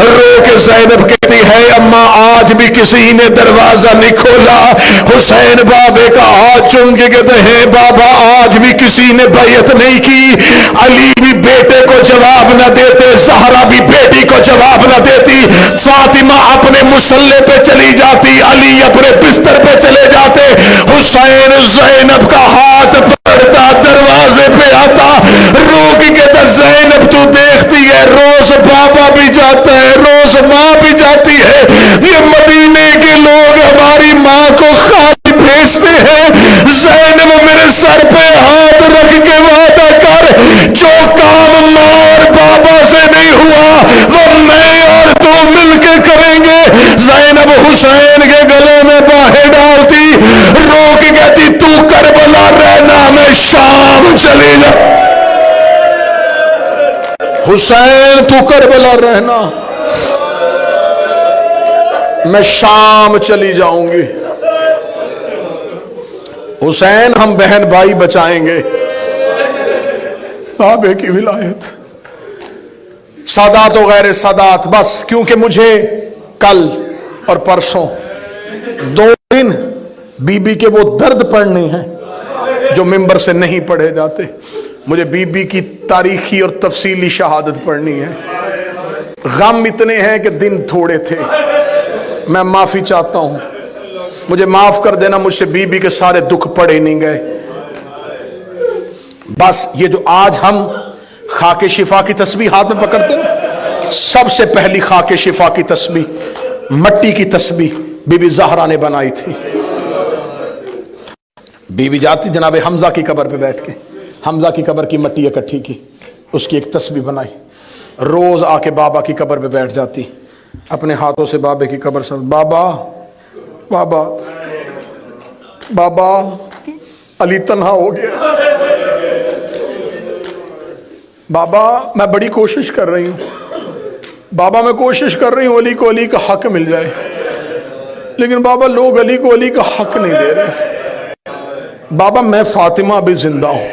رو کے زینب کہتی ہے اماں آج بھی کسی نے دروازہ نہیں کھولا۔ حسین بابے کا ہاتھ چوم کے کہتے ہیں بابا آج بھی کسی نے بیعت نہیں کی۔ علی بھی بیٹے کو جواب نہ دیتے، زہرا بھی بیٹی کو جواب نہ دیتی، فاطمہ اپنے مسلح پہ چلی جاتی، علی اپنے بستر پہ چلے جاتے، حسین زینب کا ہاتھ پکڑتا، دروازے پہ آتا، رو کے کہتا زینب تو دیکھتی ہے روز بابا بھی جاتا ہے، روز ماں بھی جاتی ہے، یہ مدینے کے لوگ ہماری ماں کو خالی بھیجتے ہیں، زینب میرے سر پہ ہاتھ رکھ کے وعدہ کر جو کام ماں اور بابا سے نہیں ہوا وہ میں اور تو مل کے کریں گے۔ زینب حسین کے گلے میں باہیں ڈالتی، رو کے کہتی تو کربلا رہنا میں شام چلی جاؤں۔ حسین تو کربلا رہنا میں شام چلی جاؤں گی۔ حسین ہم بہن بھائی بچائیں گے۔ بابے کی ولایت، سادات و غیر سادات، بس کیونکہ مجھے کل اور پرسوں 2 دن بی بی کے وہ درد پڑھنے ہیں جو ممبر سے نہیں پڑھے جاتے۔ مجھے بی بی کی تاریخی اور تفصیلی شہادت پڑھنی ہے۔ غم اتنے ہیں کہ دن تھوڑے تھے، میں معافی چاہتا ہوں، مجھے معاف کر دینا، مجھ سے بی بی کے سارے دکھ پڑے نہیں گئے۔ بس یہ جو آج ہم خاک شفا کی تسبیح ہاتھ میں پکڑتے ہیں، سب سے پہلی خاک شفا کی تسبیح مٹی کی تسبیح بی بی زہرا نے بنائی تھی۔ بی بی جاتی جناب حمزہ کی قبر پہ بیٹھ کے حمزہ کی قبر کی مٹی اکٹھی کی، اس کی ایک تسبیح بنائی، روز آ کے بابا کی قبر پہ بیٹھ جاتی، اپنے ہاتھوں سے بابے کی قبر سے بابا بابا بابا علی تنہا ہو گیا، بابا میں بڑی کوشش کر رہی ہوں، بابا میں کوشش کر رہی ہوں علی کو علی کا حق مل جائے، لیکن بابا لوگ علی کو علی کا حق نہیں دے رہے، بابا میں فاطمہ بھی زندہ ہوں،